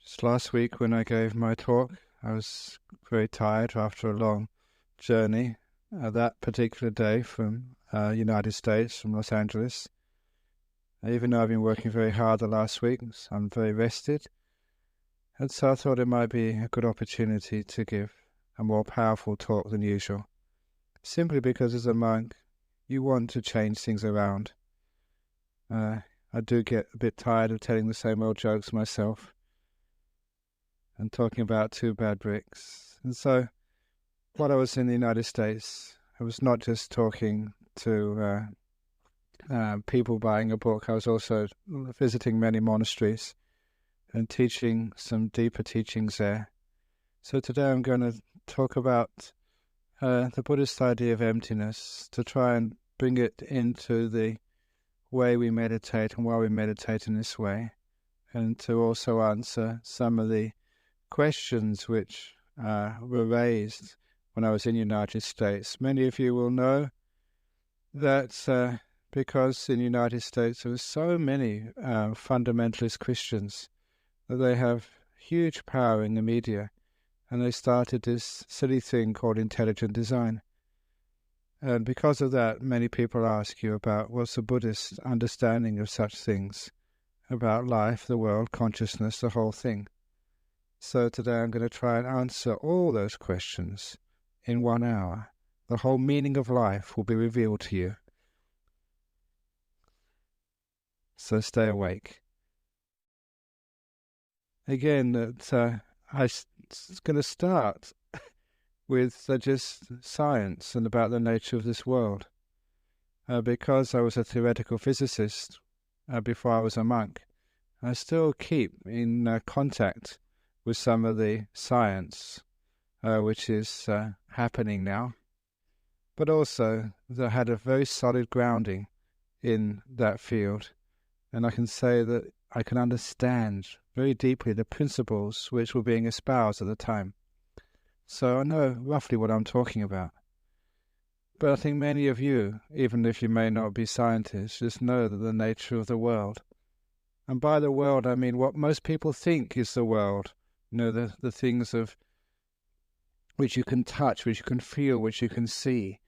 Just last week when I gave my talk, I was very tired after a long journey. That particular day from United States, from Los Angeles. Even though I've been working very hard the last week, I'm very rested. And so I thought it might be a good opportunity to give a more powerful talk than usual. Simply because as a monk, you want to change things around. I do get a bit tired of telling the same old jokes myself and talking about two bad bricks. And so while I was in the United States, I was not just talking to people buying a book. I was also visiting many monasteries and teaching some deeper teachings there. So today I'm going to talk about the Buddhist idea of emptiness, to try and bring it into the way we meditate and why we meditate in this way, and to also answer some of the questions which were raised when I was in the United States. Many of you will know that because in the United States there were so many fundamentalist Christians, that they have huge power in the media, and they started this silly thing called intelligent design. And because of that, many people ask you about what's the Buddhist understanding of such things, about life, the world, consciousness, the whole thing. So today I'm going to try and answer all those questions in 1 hour. The whole meaning of life will be revealed to you. So stay awake. Again, I was going to start with just science and about the nature of this world. Because I was a theoretical physicist before I was a monk, I still keep in contact with some of the science which is happening now, but also that had a very solid grounding in that field, and I can say that I can understand very deeply the principles which were being espoused at the time. So I know roughly what I'm talking about. But I think many of you, even if you may not be scientists, just know that the nature of the world. And by the world, I mean what most people think is the world. You know, the things of which you can touch, which you can feel, which you can see.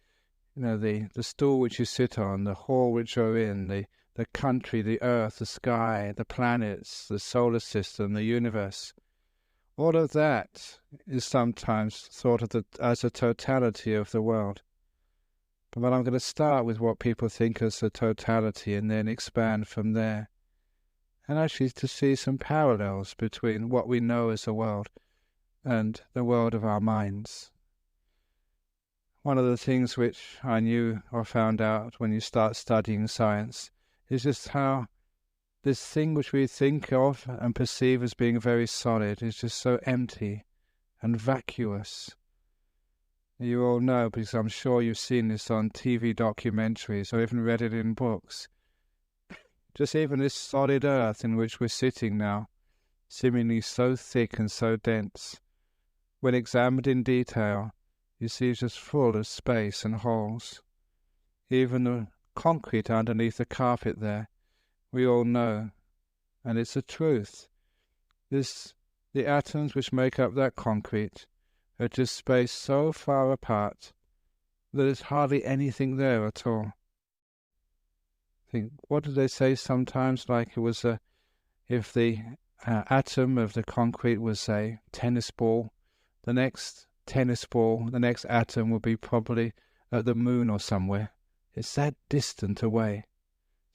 You know, the stool which you sit on, the hall which you're in, the country, the earth, the sky, the planets, the solar system, the universe. All of that is sometimes thought of as a totality of the world. But I'm going to start with what people think as the totality and then expand from there. And actually to see some parallels between what we know as the world and the world of our minds. One of the things which I knew or found out when you start studying science is just how this thing which we think of and perceive as being very solid is just so empty and vacuous. You all know, because I'm sure you've seen this on TV documentaries or even read it in books, just even this solid earth in which we're sitting now, seemingly so thick and so dense, when examined in detail, you see it's just full of space and holes. Even the concrete underneath the carpet there, we all know, and it's the truth. The atoms which make up that concrete are just spaced so far apart that there's hardly anything there at all. What do they say sometimes? Like it was if the atom of the concrete was a tennis ball, the next atom will be probably at the moon or somewhere. It's that distant away.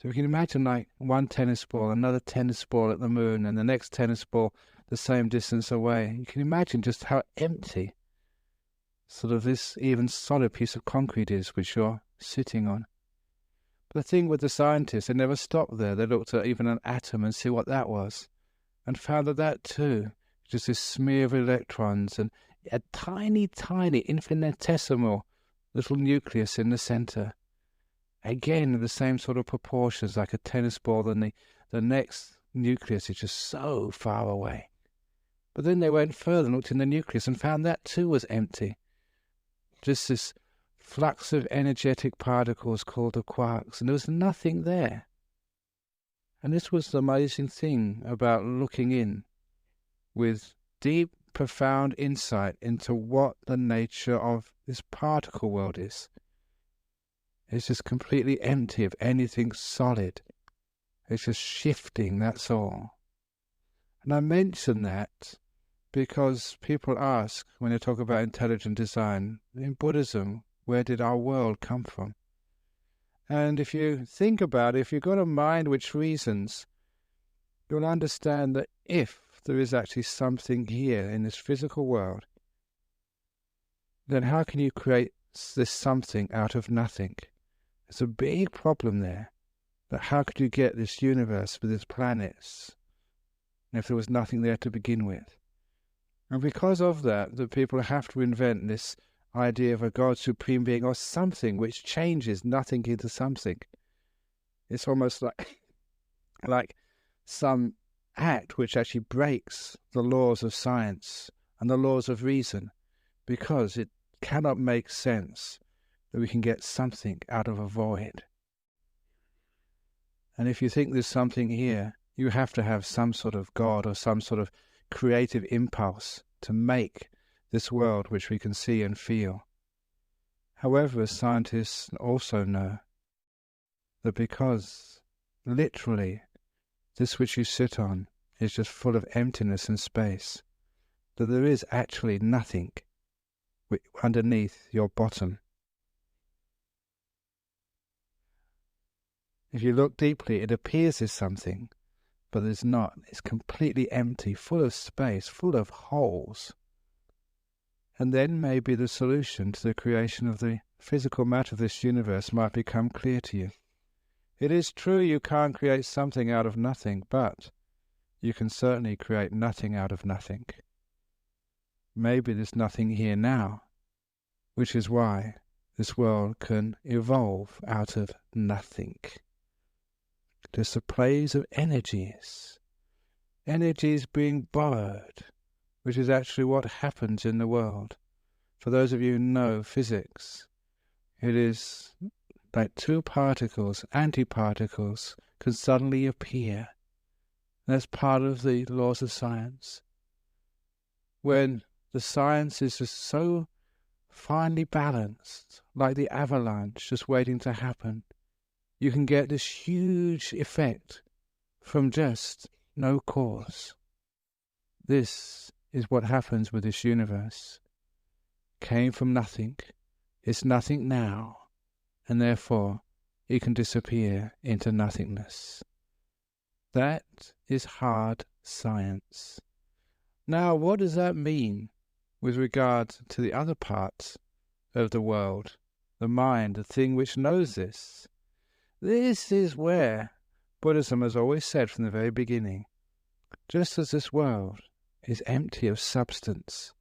So we can imagine like one tennis ball, another tennis ball at the moon, and the next tennis ball the same distance away. You can imagine just how empty sort of this even solid piece of concrete is which you're sitting on. But the thing with the scientists, they never stopped there. They looked at even an atom and see what that was, and found that too, just this smear of electrons and a tiny, tiny, infinitesimal little nucleus in the center. Again, the same sort of proportions, like a tennis ball, and the next nucleus is just so far away. But then they went further and looked in the nucleus and found that too was empty. Just this flux of energetic particles called the quarks, and there was nothing there. And this was the amazing thing about looking in. with deep, profound insight into what the nature of this particle world is. It's just completely empty of anything solid. It's just shifting, that's all. And I mention that because people ask, when they talk about intelligent design, in Buddhism, where did our world come from? And if you think about it, if you've got a mind which reasons, you'll understand that if there is actually something here in this physical world, then how can you create this something out of nothing? It's a big problem there. That how could you get this universe with its planets if there was nothing there to begin with? And because of that, the people have to invent this idea of a God, supreme being, or something which changes nothing into something. It's almost like some act which actually breaks the laws of science and the laws of reason, because it cannot make sense that we can get something out of a void. And if you think there's something here, you have to have some sort of God or some sort of creative impulse to make this world which we can see and feel. However, scientists also know that because literally this which you sit on is just full of emptiness and space, that there is actually nothing underneath your bottom. If you look deeply, it appears as something, but there's not. It's completely empty, full of space, full of holes. And then maybe the solution to the creation of the physical matter of this universe might become clear to you. It is true you can't create something out of nothing, but you can certainly create nothing out of nothing. Maybe there's nothing here now, which is why this world can evolve out of nothing. Just a plays of energies being borrowed, which is actually what happens in the world. For those of you who know physics, it is like two particles, antiparticles, can suddenly appear. That's part of the laws of science. When the science is just so finely balanced, like the avalanche just waiting to happen, you can get this huge effect from just no cause. This is what happens with this universe. Came from nothing, it's nothing now, and therefore it can disappear into nothingness. That is hard science. Now, what does that mean with regard to the other parts of the world, the mind, the thing which knows this? This is where Buddhism has always said from the very beginning, just as this world is empty of substance,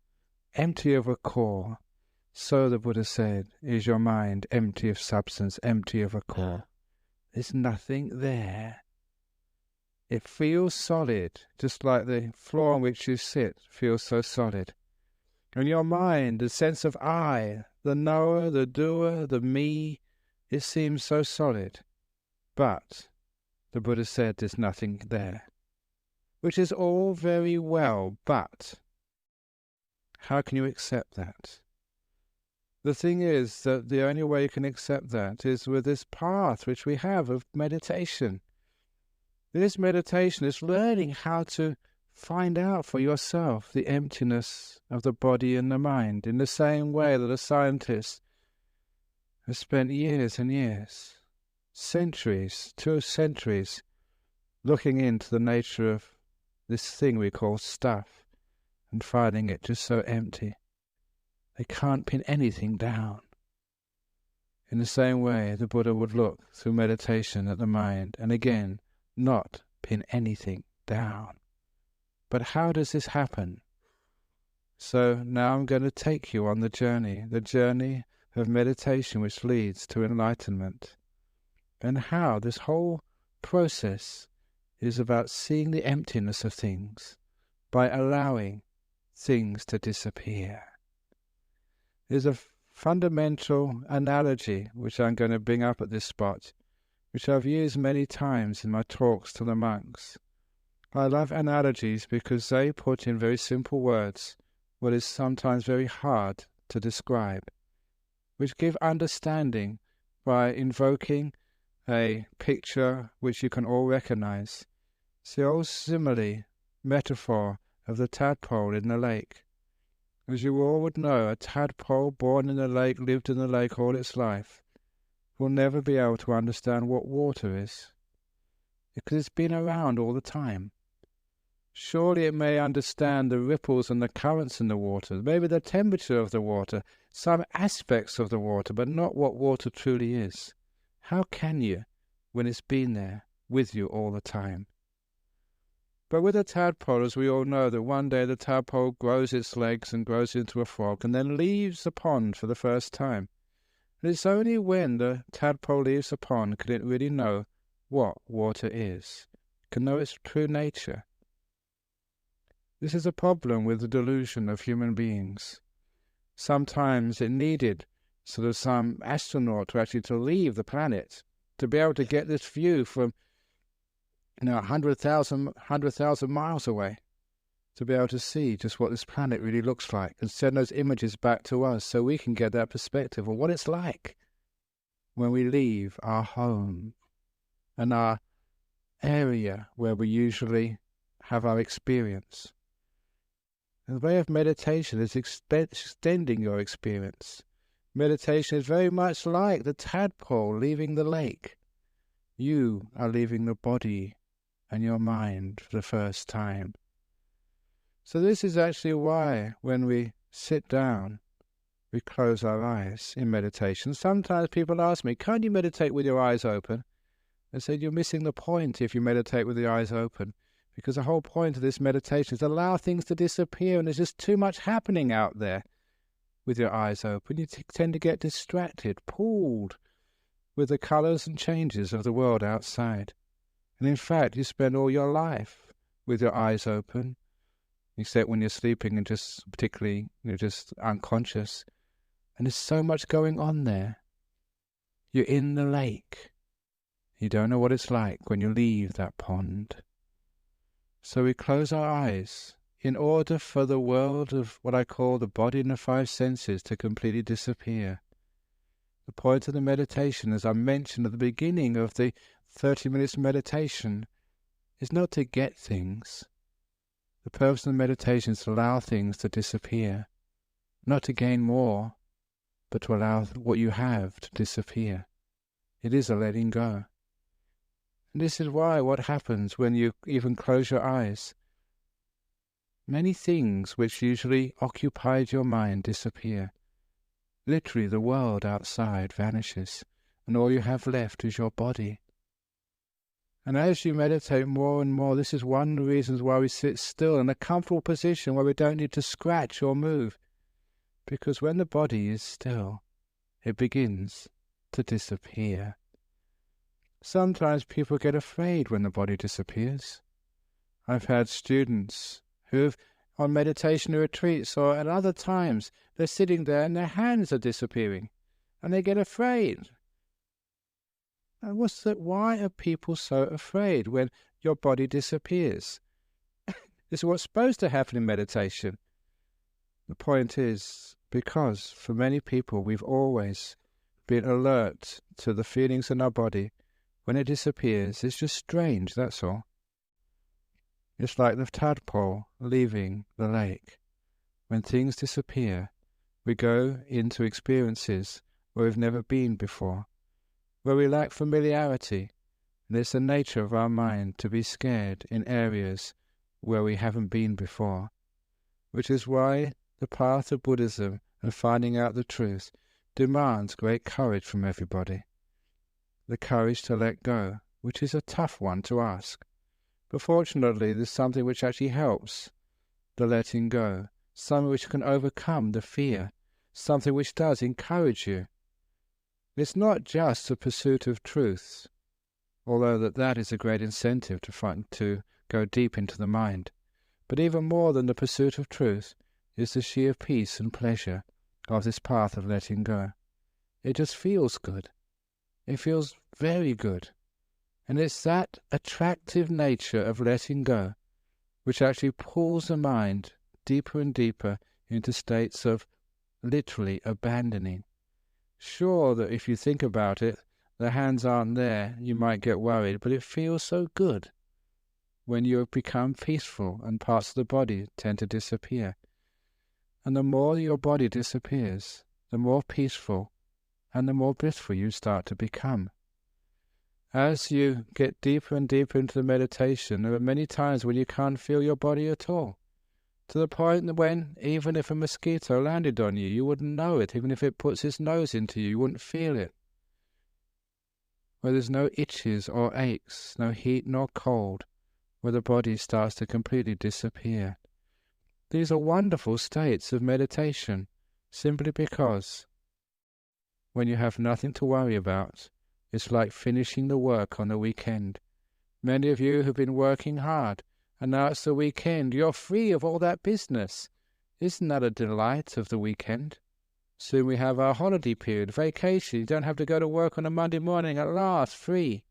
empty of a core, so the Buddha said, is your mind empty of substance, empty of a core. There's nothing there. It feels solid, just like the floor on which you sit feels so solid. And your mind, the sense of I, the knower, the doer, the me, it seems so solid. But the Buddha said there's nothing there, which is all very well, but how can you accept that? The thing is that the only way you can accept that is with this path which we have of meditation. This meditation is learning how to find out for yourself the emptiness of the body and the mind, in the same way that a scientist has spent years and years, centuries, 2 centuries, looking into the nature of this thing we call stuff and finding it just so empty. They can't pin anything down. In the same way, the Buddha would look through meditation at the mind and again not pin anything down. But how does this happen? So now I'm going to take you on the journey of meditation which leads to enlightenment, and how this whole process is about seeing the emptiness of things by allowing things to disappear. There's a fundamental analogy which I'm going to bring up at this spot, which I've used many times in my talks to the monks, I love analogies because they put in very simple words what is sometimes very hard to describe, which give understanding by invoking a picture which you can all recognize. It's the old simile, metaphor of the tadpole in the lake. As you all would know, a tadpole born in the lake, lived in the lake all its life, will never be able to understand what water is, because it's been around all the time. Surely it may understand the ripples and the currents in the water, maybe the temperature of the water, some aspects of the water, but not what water truly is. How can you, when it's been there with you all the time? But with a tadpole, as we all know, that one day the tadpole grows its legs and grows into a frog and then leaves the pond for the first time. And it's only when the tadpole leaves the pond can it really know what water is, can know its true nature. This is a problem with the delusion of human beings. Sometimes it needed sort of some astronaut to leave the planet to be able to get this view from 100,000 miles away, to be able to see just what this planet really looks like and send those images back to us so we can get that perspective of what it's like when we leave our home and our area where we usually have our experience. The way of meditation is extending your experience. Meditation is very much like the tadpole leaving the lake. You are leaving the body and your mind for the first time. So this is actually why when we sit down, we close our eyes in meditation. Sometimes people ask me, can't you meditate with your eyes open? I said, you're missing the point if you meditate with the eyes open. Because the whole point of this meditation is to allow things to disappear, and there's just too much happening out there. With your eyes open, you tend to get distracted, pulled with the colours and changes of the world outside. And in fact, you spend all your life with your eyes open, except when you're sleeping and just particularly you're just unconscious. And there's so much going on there. You're in the lake. You don't know what it's like when you leave that pond. So we close our eyes in order for the world of what I call the body and the five senses to completely disappear. The point of the meditation, as I mentioned at the beginning of the 30 minutes meditation, is not to get things. The purpose of the meditation is to allow things to disappear, not to gain more, but to allow what you have to disappear. It is a letting go. And this is why what happens when you even close your eyes, many things which usually occupied your mind disappear. Literally the world outside vanishes, and all you have left is your body. And as you meditate more and more, this is one of the reasons why we sit still in a comfortable position where we don't need to scratch or move. Because when the body is still, it begins to disappear. Sometimes people get afraid when the body disappears. I've had students who've, on meditation retreats or at other times, they're sitting there and their hands are disappearing, and they get afraid. And what's that? Why are people so afraid when your body disappears? This is what's supposed to happen in meditation. The point is, because for many people we've always been alert to the feelings in our body. When it disappears, it's just strange, that's all. It's like the tadpole leaving the lake. When things disappear, we go into experiences where we've never been before, where we lack familiarity, and it's the nature of our mind to be scared in areas where we haven't been before, which is why the path of Buddhism and finding out the truth demands great courage from everybody. The courage to let go, which is a tough one to ask. But fortunately, there's something which actually helps the letting go, something which can overcome the fear, something which does encourage you. It's not just the pursuit of truth, although that is a great incentive to go deep into the mind. But even more than the pursuit of truth is the sheer peace and pleasure of this path of letting go. It just feels good. It feels very good. And it's that attractive nature of letting go which actually pulls the mind deeper and deeper into states of literally abandoning. Sure that if you think about it, the hands aren't there, you might get worried, but it feels so good when you have become peaceful and parts of the body tend to disappear. And the more your body disappears, the more peaceful and the more blissful you start to become. As you get deeper and deeper into the meditation, there are many times when you can't feel your body at all, to the point that when, even if a mosquito landed on you, you wouldn't know it. Even if it puts its nose into you, you wouldn't feel it. Where there's no itches or aches, no heat nor cold, where the body starts to completely disappear. These are wonderful states of meditation, simply because when you have nothing to worry about, it's like finishing the work on the weekend. Many of you have been working hard, and now it's the weekend. You're free of all that business. Isn't that a delight of the weekend? Soon we have our holiday period, vacation. You don't have to go to work on a Monday morning, at last, free.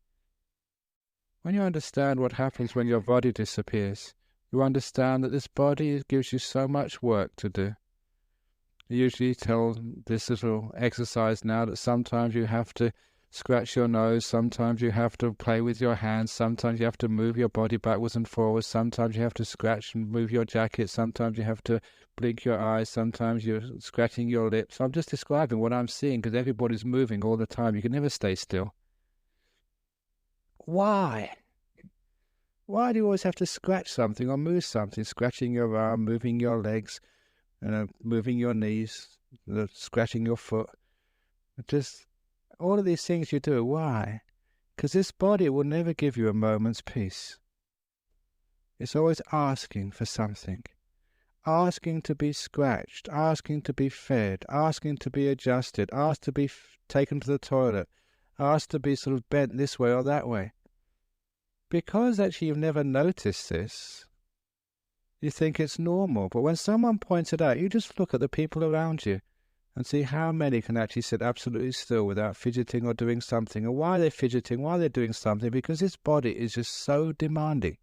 When you understand what happens when your body disappears, you understand that this body gives you so much work to do. I usually tell this little exercise now that sometimes you have to scratch your nose, sometimes you have to play with your hands, sometimes you have to move your body backwards and forwards, sometimes you have to scratch and move your jacket, sometimes you have to blink your eyes, sometimes you're scratching your lips. I'm just describing what I'm seeing because everybody's moving all the time. You can never stay still. Why? Why do you always have to scratch something or move something? Scratching your arm, moving your legs, moving your knees, scratching your foot. Just all of these things you do. Why? Because this body will never give you a moment's peace. It's always asking for something. Asking to be scratched, asking to be fed, asking to be adjusted, asked to be taken to the toilet, asked to be sort of bent this way or that way. Because actually you've never noticed this, you think it's normal. But when someone points it out, you just look at the people around you and see how many can actually sit absolutely still without fidgeting or doing something. And why are they fidgeting? Why are they doing something? Because this body is just so demanding.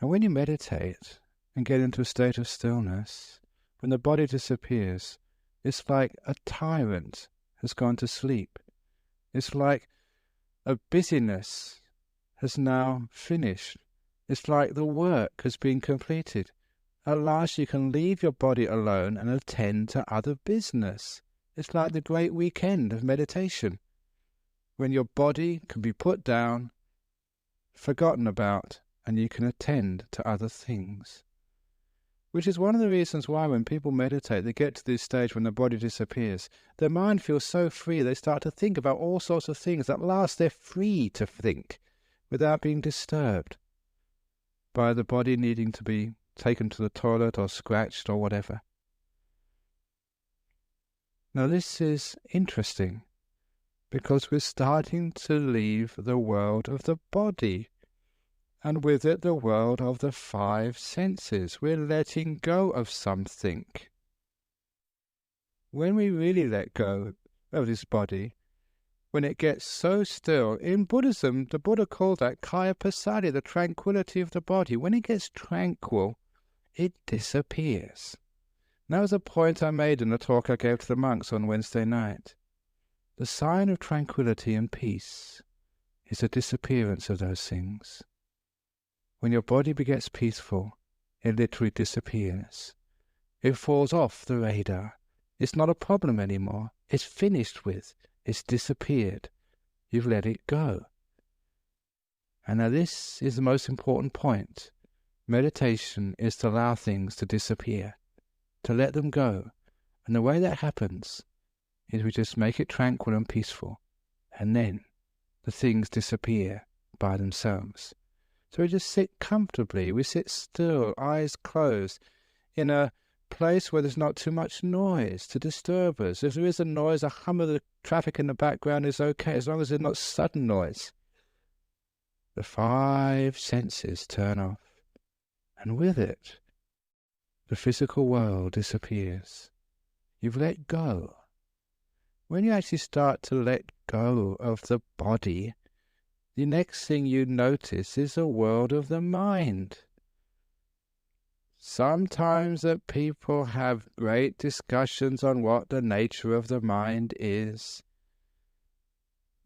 And when you meditate and get into a state of stillness, when the body disappears, it's like a tyrant has gone to sleep. It's like a busyness has now finished. It's like the work has been completed. At last you can leave your body alone and attend to other business. It's like the great weekend of meditation, when your body can be put down, forgotten about, and you can attend to other things. Which is one of the reasons why when people meditate, they get to this stage when the body disappears. Their mind feels so free, they start to think about all sorts of things. At last they're free to think without being disturbed by the body needing to be taken to the toilet or scratched or whatever. Now this is interesting because we're starting to leave the world of the body, and with it the world of the five senses. We're letting go of something. When we really let go of this body, when it gets so still, in Buddhism, the Buddha called that kaya passaddhi, the tranquility of the body. When it gets tranquil, it disappears. And that was a point I made in a talk I gave to the monks on Wednesday night. The sign of tranquility and peace is the disappearance of those things. When your body gets peaceful, it literally disappears. It falls off the radar. It's not a problem anymore. It's finished with. It's disappeared. You've let it go. And now this is the most important point. Meditation is to allow things to disappear, to let them go. And the way that happens is we just make it tranquil and peaceful. And then the things disappear by themselves. So we just sit comfortably, we sit still, eyes closed, in a place where there's not too much noise to disturb us. If there is a noise, a hum of the traffic in the background is okay, as long as there's not sudden noise. The five senses turn off, and with it, the physical world disappears. You've let go. When you actually start to let go of the body, the next thing you notice is a world of the mind. Sometimes that people have great discussions on what the nature of the mind is.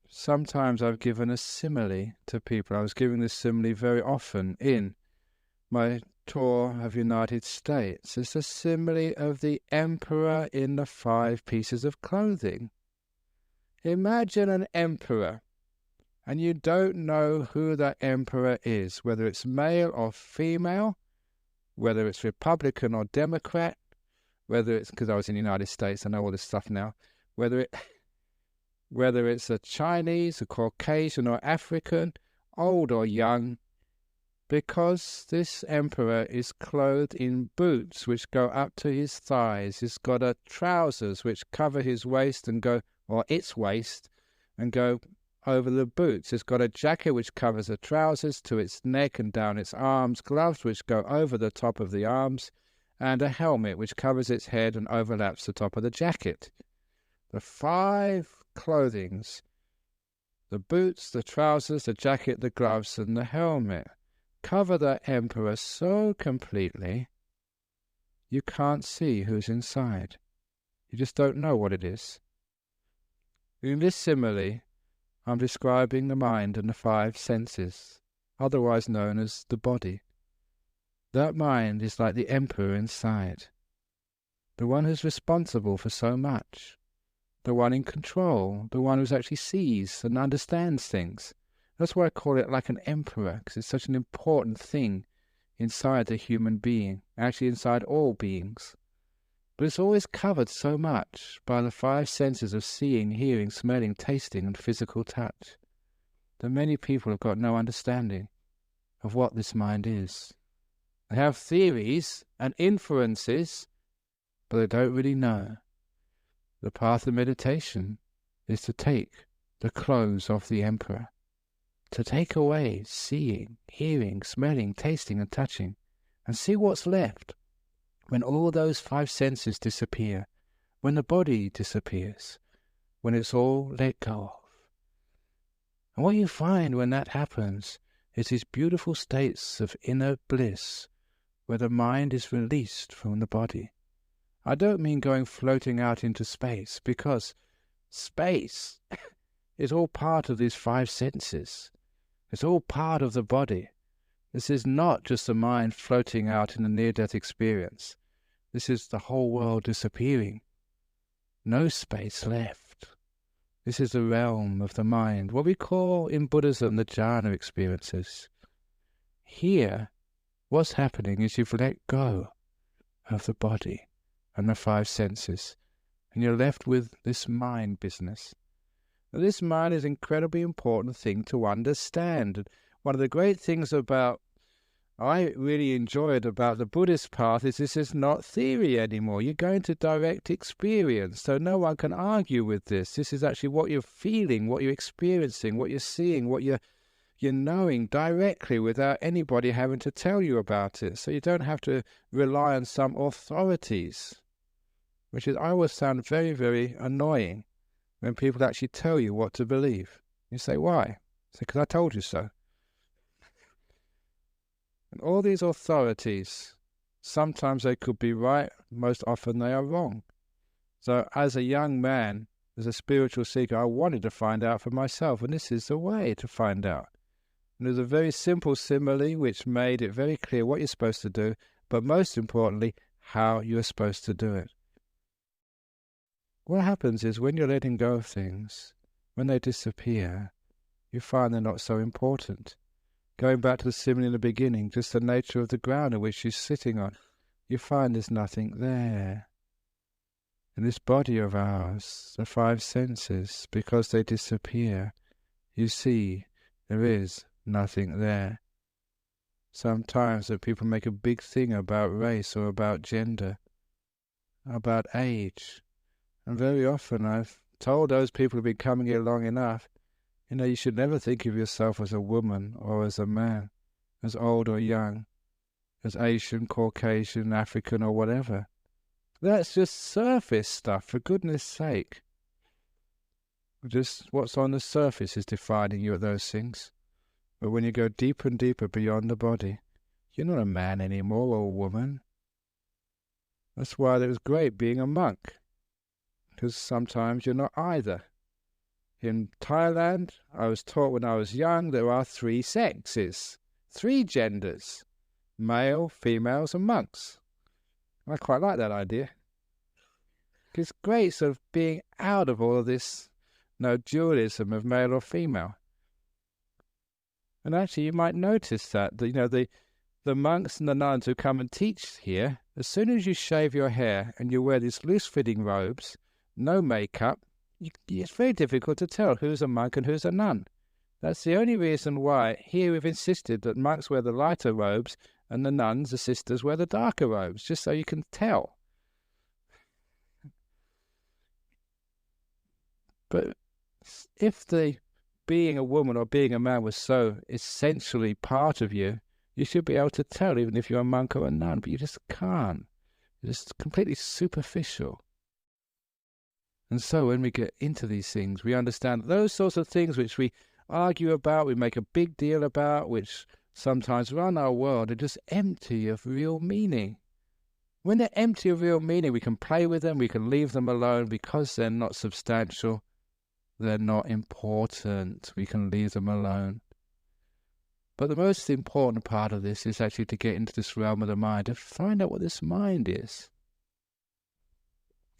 Sometimes I've given a simile to people. I was giving this simile very often in my tour of United States. It's a simile of the emperor in the 5 pieces of clothing. Imagine an emperor, and you don't know who that emperor is, whether it's male or female, whether it's Republican or Democrat, whether it's, because I was in the United States, I know all this stuff now, whether it's a Chinese, a Caucasian or African, old or young, because this emperor is clothed in boots which go up to his thighs. He's got a trousers which cover his waist and go, or its waist, and go over the boots. It's got a jacket which covers the trousers to its neck and down its arms, gloves which go over the top of the arms, and a helmet which covers its head and overlaps the top of the jacket. The 5 clothings, the boots, the trousers, the jacket, the gloves, and the helmet, cover the emperor so completely you can't see who's inside. You just don't know what it is. In this simile, I'm describing the mind and the 5 senses, otherwise known as the body. That mind is like the emperor inside, the one who's responsible for so much, the one in control, the one who actually sees and understands things. That's why I call it like an emperor, because it's such an important thing inside the human being, actually inside all beings. But it's always covered so much by the 5 senses of seeing, hearing, smelling, tasting, and physical touch, that many people have got no understanding of what this mind is. They have theories and inferences, but they don't really know. The path of meditation is to take the clothes off the emperor, to take away seeing, hearing, smelling, tasting, and touching, and see what's left when all those 5 senses disappear, when the body disappears, when it's all let go of. And what you find when that happens is these beautiful states of inner bliss, where the mind is released from the body. I don't mean going floating out into space, because space is all part of these 5 senses. It's all part of the body. This is not just the mind floating out in a near-death experience. This is the whole world disappearing. No space left. This is the realm of the mind, what we call in Buddhism the Jhana experiences. Here, what's happening is you've let go of the body and the 5 senses, and you're left with this mind business. Now, this mind is an incredibly important thing to understand. One of the great things I really enjoyed about the Buddhist path is this is not theory anymore. You're going to direct experience, so no one can argue with this. This is actually what you're feeling, what you're experiencing, what you're seeing, what you're knowing directly without anybody having to tell you about it. So you don't have to rely on some authorities, which is, I always found very, very annoying when people actually tell you what to believe. You say, why? I say, because I told you so. And all these authorities, sometimes they could be right, most often they are wrong. So as a young man, as a spiritual seeker, I wanted to find out for myself, and this is the way to find out. And there's a very simple simile which made it very clear what you're supposed to do, but most importantly, how you're supposed to do it. What happens is when you're letting go of things, when they disappear, you find they're not so important. Going back to the simile in the beginning, just the nature of the ground on which she's sitting on, you find there's nothing there. In this body of ours, the 5 senses, because they disappear, you see there is nothing there. Sometimes that people make a big thing about race or about gender, about age. And very often I've told those people who've been coming here long enough, you should never think of yourself as a woman or as a man, as old or young, as Asian, Caucasian, African or whatever. That's just surface stuff, for goodness sake. Just what's on the surface is defining you at those things. But when you go deeper and deeper beyond the body, you're not a man anymore or a woman. That's why it was great being a monk, because sometimes you're not either. In Thailand, I was taught when I was young, there are 3 sexes, 3 genders, male, females and monks. I quite like that idea. It's great sort of being out of all of this dualism of male or female. And actually you might notice that the monks and the nuns who come and teach here, as soon as you shave your hair and you wear these loose-fitting robes, no makeup, it's very difficult to tell who's a monk and who's a nun. That's the only reason why here we've insisted that monks wear the lighter robes and the nuns, the sisters, wear the darker robes, just so you can tell. But if the being a woman or being a man was so essentially part of you, you should be able to tell, even if you're a monk or a nun, but you just can't. It's just completely superficial. And so when we get into these things, we understand those sorts of things which we argue about, we make a big deal about, which sometimes run our world, are just empty of real meaning. When they're empty of real meaning, we can play with them, we can leave them alone because they're not substantial, they're not important, we can leave them alone. But the most important part of this is actually to get into this realm of the mind, to find out what this mind is.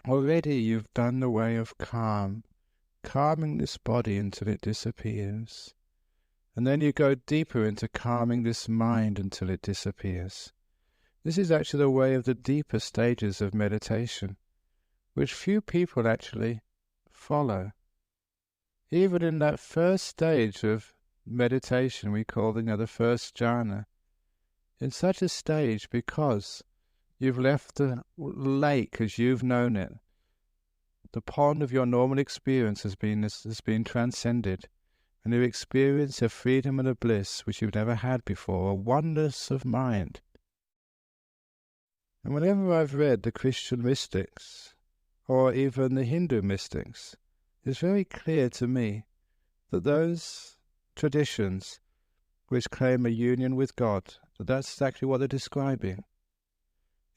Already you've done the way of calming this body until it disappears. And then you go deeper into calming this mind until it disappears. This is actually the way of the deeper stages of meditation, which few people actually follow. Even in that first stage of meditation, we call the first jhana. In such a stage, because you've left the lake as you've known it, the pond of your normal experience has been transcended, and you experience a freedom and a bliss which you've never had before, a oneness of mind. And whenever I've read the Christian mystics, or even the Hindu mystics, it's very clear to me that those traditions which claim a union with God, that's exactly what they're describing.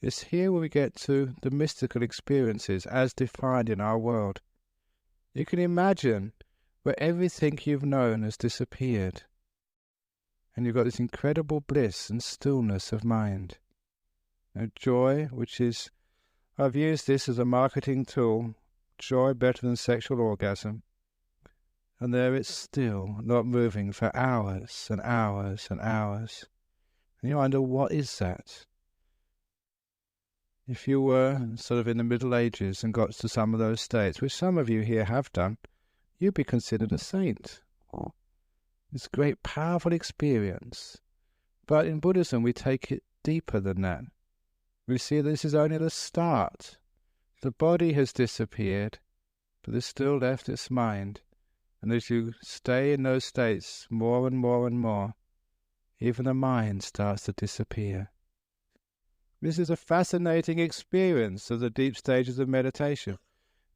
It's here where we get to the mystical experiences as defined in our world. You can imagine where everything you've known has disappeared, and you've got this incredible bliss and stillness of mind. A joy which is, I've used this as a marketing tool, joy better than sexual orgasm. And there it's still, not moving for hours and hours and hours. And you wonder, what is that? If you were sort of in the Middle Ages and got to some of those states, which some of you here have done, you'd be considered a saint. It's a great, powerful experience. But in Buddhism, we take it deeper than that. We see this is only the start. The body has disappeared, but there's still left its mind. And as you stay in those states more and more and more, even the mind starts to disappear. This is a fascinating experience of the deep stages of meditation,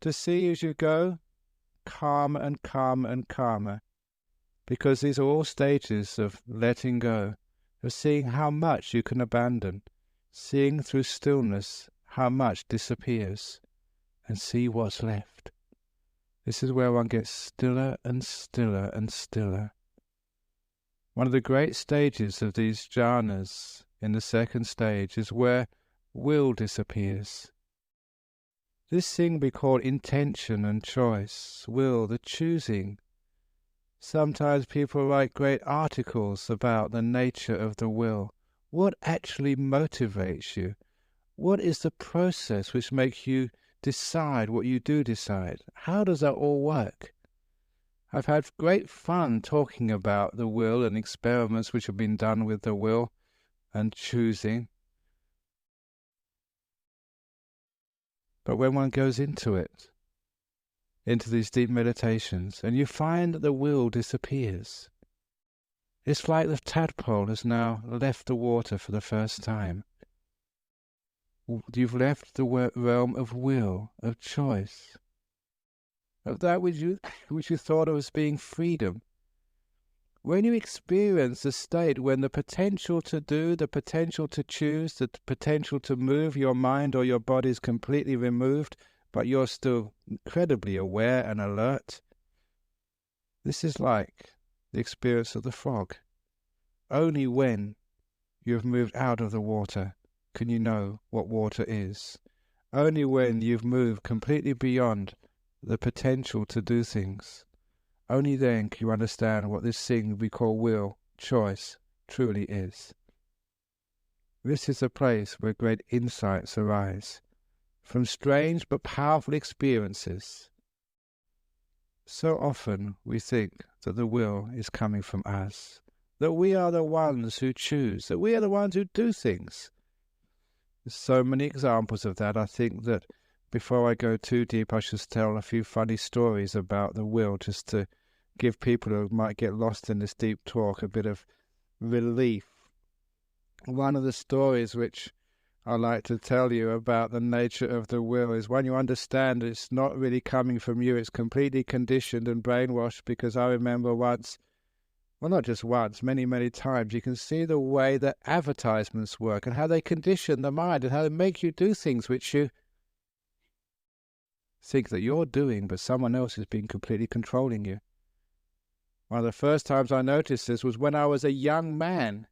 to see as you go calmer and calmer and calmer, because these are all stages of letting go, of seeing how much you can abandon, seeing through stillness how much disappears, and see what's left. This is where one gets stiller and stiller and stiller. One of the great stages of these jhanas in the second stage is where will disappears. This thing we call intention and choice, will, the choosing. Sometimes people write great articles about the nature of the will. What actually motivates you? What is the process which makes you decide what you do decide? How does that all work? I've had great fun talking about the will and experiments which have been done with the will and choosing. But when one goes into it, into these deep meditations, and you find that the will disappears, it's like the tadpole has now left the water for the first time. You've left the realm of will, of choice, of that which you thought of as being freedom. when you experience the state when the potential to do, the potential to choose, the potential to move your mind or your body is completely removed, but you're still incredibly aware and alert, this is like the experience of the frog. Only when you've moved out of the water can you know what water is. Only when you've moved completely beyond the potential to do things, only then can you understand what this thing we call will, choice, truly is. This is a place where great insights arise from strange but powerful experiences. So often we think that the will is coming from us, that we are the ones who choose, that we are the ones who do things. There's so many examples of that. I think that before I go too deep, I should tell a few funny stories about the will, just to give people who might get lost in this deep talk a bit of relief. One of the stories which I like to tell you about the nature of the will is when you understand it's not really coming from you, it's completely conditioned and brainwashed. Because I remember once, well, not just once, many, many times, you can see the way that advertisements work and how they condition the mind and how they make you do things which you think that you're doing, but someone else has been completely controlling you. One of the first times I noticed this was when I was a young man.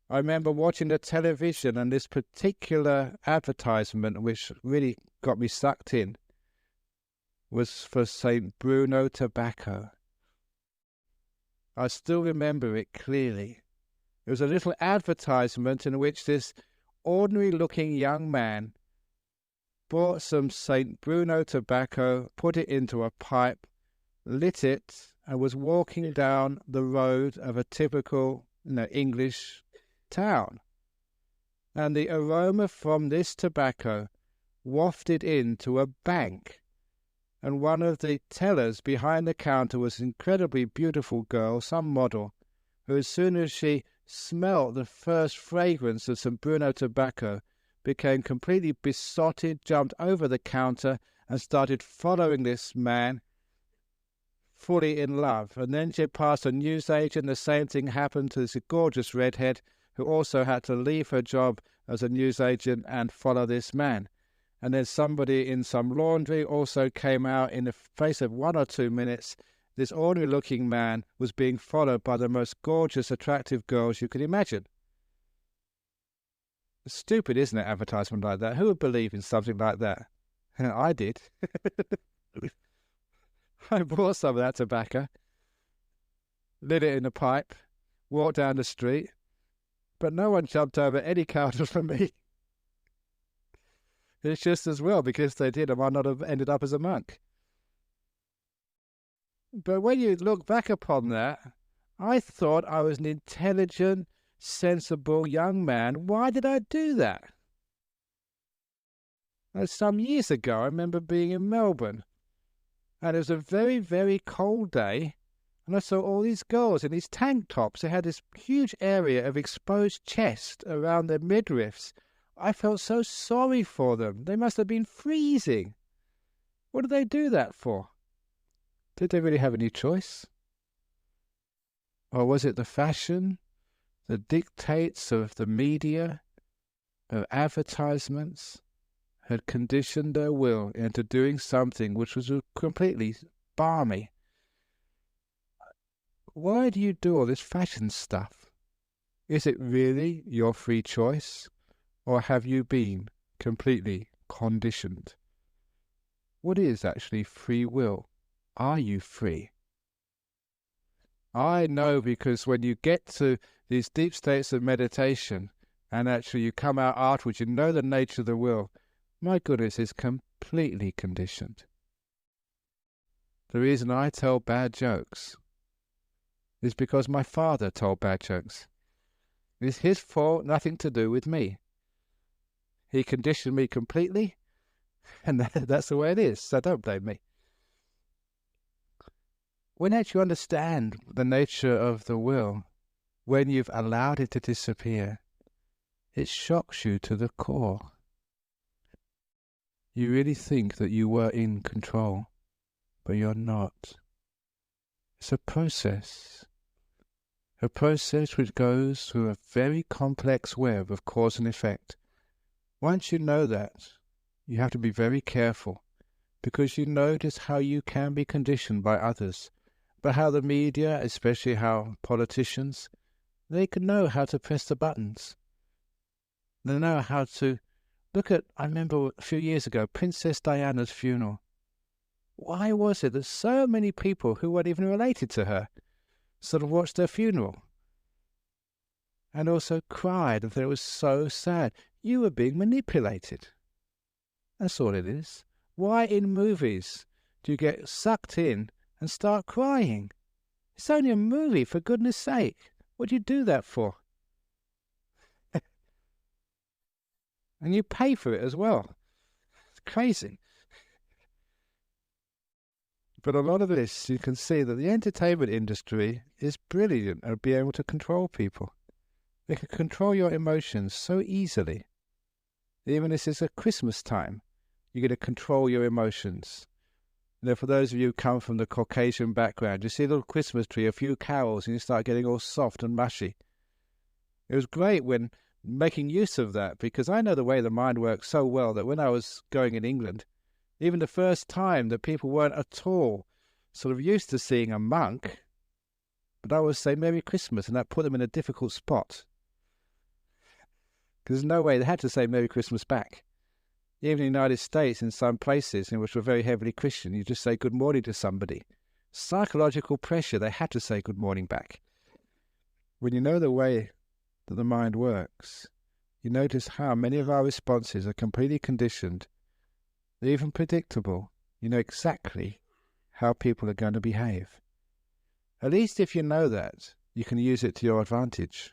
I remember watching the television, and this particular advertisement, which really got me sucked in, was for St. Bruno tobacco. I still remember it clearly. It was a little advertisement in which this ordinary-looking young man bought some St. Bruno tobacco, put it into a pipe, lit it, and was walking down the road of a typical, English town. And the aroma from this tobacco wafted into a bank. And one of the tellers behind the counter was an incredibly beautiful girl, some model, who as soon as she smelt the first fragrance of some Bruno tobacco, became completely besotted, jumped over the counter, and started following this man, fully in love. And then she passed a newsagent. The same thing happened to this gorgeous redhead, who also had to leave her job as a newsagent and follow this man. And then somebody in some laundry also came out. In the space of 1 or 2 minutes, this ordinary-looking man was being followed by the most gorgeous, attractive girls you could imagine. It's stupid, isn't it, advertisement like that? Who would believe in something like that? I did. I bought some of that tobacco, lit it in a pipe, walked down the street, but no one jumped over any counter for me. It's just as well, because they did, I might not have ended up as a monk. But when you look back upon that, I thought I was an intelligent, sensible young man. Why did I do that? Some years ago, I remember being in Melbourne, and it was a very, very cold day, and I saw all these girls in these tank tops. They had this huge area of exposed chest around their midriffs. I felt so sorry for them. They must have been freezing. What did they do that for? Did they really have any choice? Or was it the fashion, the dictates of the media, of advertisements, had conditioned their will into doing something which was completely balmy? Why do you do all this fashion stuff? Is it really your free choice? Or have you been completely conditioned? What is actually free will? Are you free? I know, because when you get to these deep states of meditation and actually you come out afterwards, you know the nature of the will. My goodness, it's completely conditioned. The reason I tell bad jokes is because my father told bad jokes. It's his fault, nothing to do with me. He conditioned me completely, and that's the way it is, so don't blame me. When actually you understand the nature of the will, when you've allowed it to disappear, it shocks you to the core. You really think that you were in control, but you're not. It's a process. a process which goes through a very complex web of cause and effect. Once you know that, you have to be very careful, because you notice how you can be conditioned by others, but how the media, especially how politicians, they can know how to press the buttons. They know how to look at, I remember a few years ago, Princess Diana's funeral. Why was it that so many people who weren't even related to her sort of watched her funeral and also cried that it was so sad? You were being manipulated. That's all it is. Why in movies do you get sucked in and start crying? It's only a movie, for goodness sake. What do you do that for? And you pay for it as well. It's crazy. But a lot of this, you can see that the entertainment industry is brilliant at being able to control people. They can control your emotions so easily. Even if it's a Christmas time, you're going to control your emotions. You know, for those of you who come from the Caucasian background, you see a little Christmas tree, a few carols, and you start getting all soft and mushy. It was great when making use of that, because I know the way the mind works so well that when I was going in England, even the first time that people weren't at all sort of used to seeing a monk, but I would say Merry Christmas, and that put them in a difficult spot. Because there's no way, they had to say Merry Christmas back. Even in the United States, in some places in which were very heavily Christian, you just say good morning to somebody. Psychological pressure, they had to say good morning back. When you know the way that the mind works, you notice how many of our responses are completely conditioned, they're even predictable. You know exactly how people are going to behave. At least if you know that, you can use it to your advantage,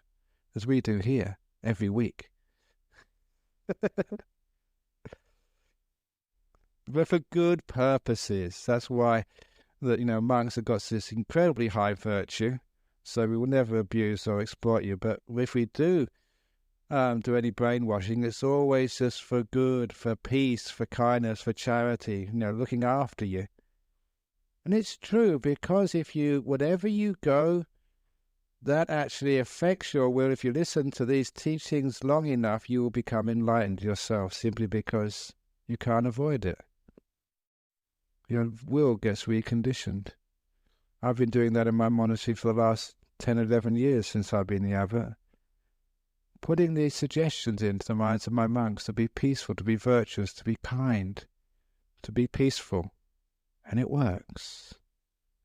as we do here every week. But for good purposes. That's why monks have got this incredibly high virtue, so we will never abuse or exploit you. But if we do any brainwashing, it's always just for good, for peace, for kindness, for charity, looking after you. And it's true, because wherever you go, that actually affects your will. If you listen to these teachings long enough, you will become enlightened yourself, simply because you can't avoid it. Your will gets reconditioned. I've been doing that in my monastery for the last 10, 11 years since I've been the abbot. Putting these suggestions into the minds of my monks to be peaceful, to be virtuous, to be kind, to be peaceful. And it works,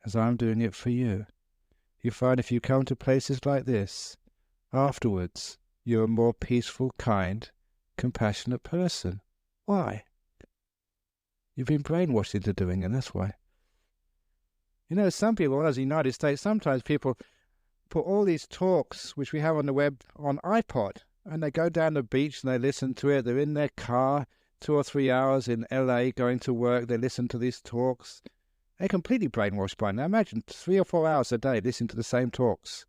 as I'm doing it for you. You find if you come to places like this, afterwards, you're a more peaceful, kind, compassionate person. Why? You've been brainwashed into doing it, that's why. Some people, when I was in the United States, sometimes people put all these talks, which we have on the web, on iPod, and they go down the beach and they listen to it. They're in their car 2 or 3 hours in LA going to work. They listen to these talks. They're completely brainwashed by now. Imagine 3 or 4 hours a day listening to the same talks.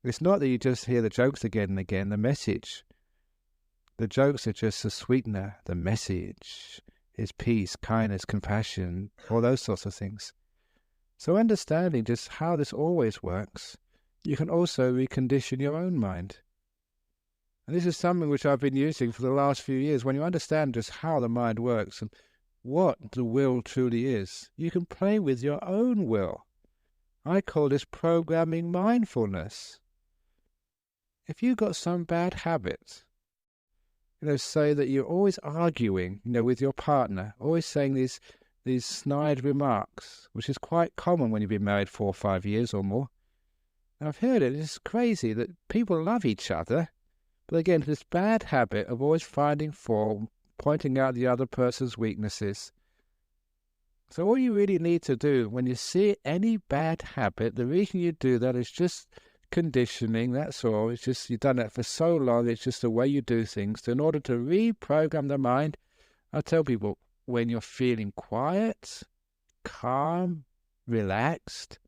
It's not that you just hear the jokes again and again, the message. The jokes are just a sweetener. The message is peace, kindness, compassion, all those sorts of things. So understanding just how this always works, you can also recondition your own mind. And this is something which I've been using for the last few years. When you understand just how the mind works and what the will truly is, you can play with your own will. I call this programming mindfulness. If you've got some bad habit, say that you're always arguing, with your partner, always saying these snide remarks, which is quite common when you've been married 4 or 5 years or more. And I've heard it. It's crazy that people love each other, but again, this bad habit of always finding fault, pointing out the other person's weaknesses. So all you really need to do when you see any bad habit, the reason you do that is just conditioning, that's all. It's just you've done that for so long, it's just the way you do things. So in order to reprogram the mind, I tell people, when you're feeling quiet, calm, relaxed,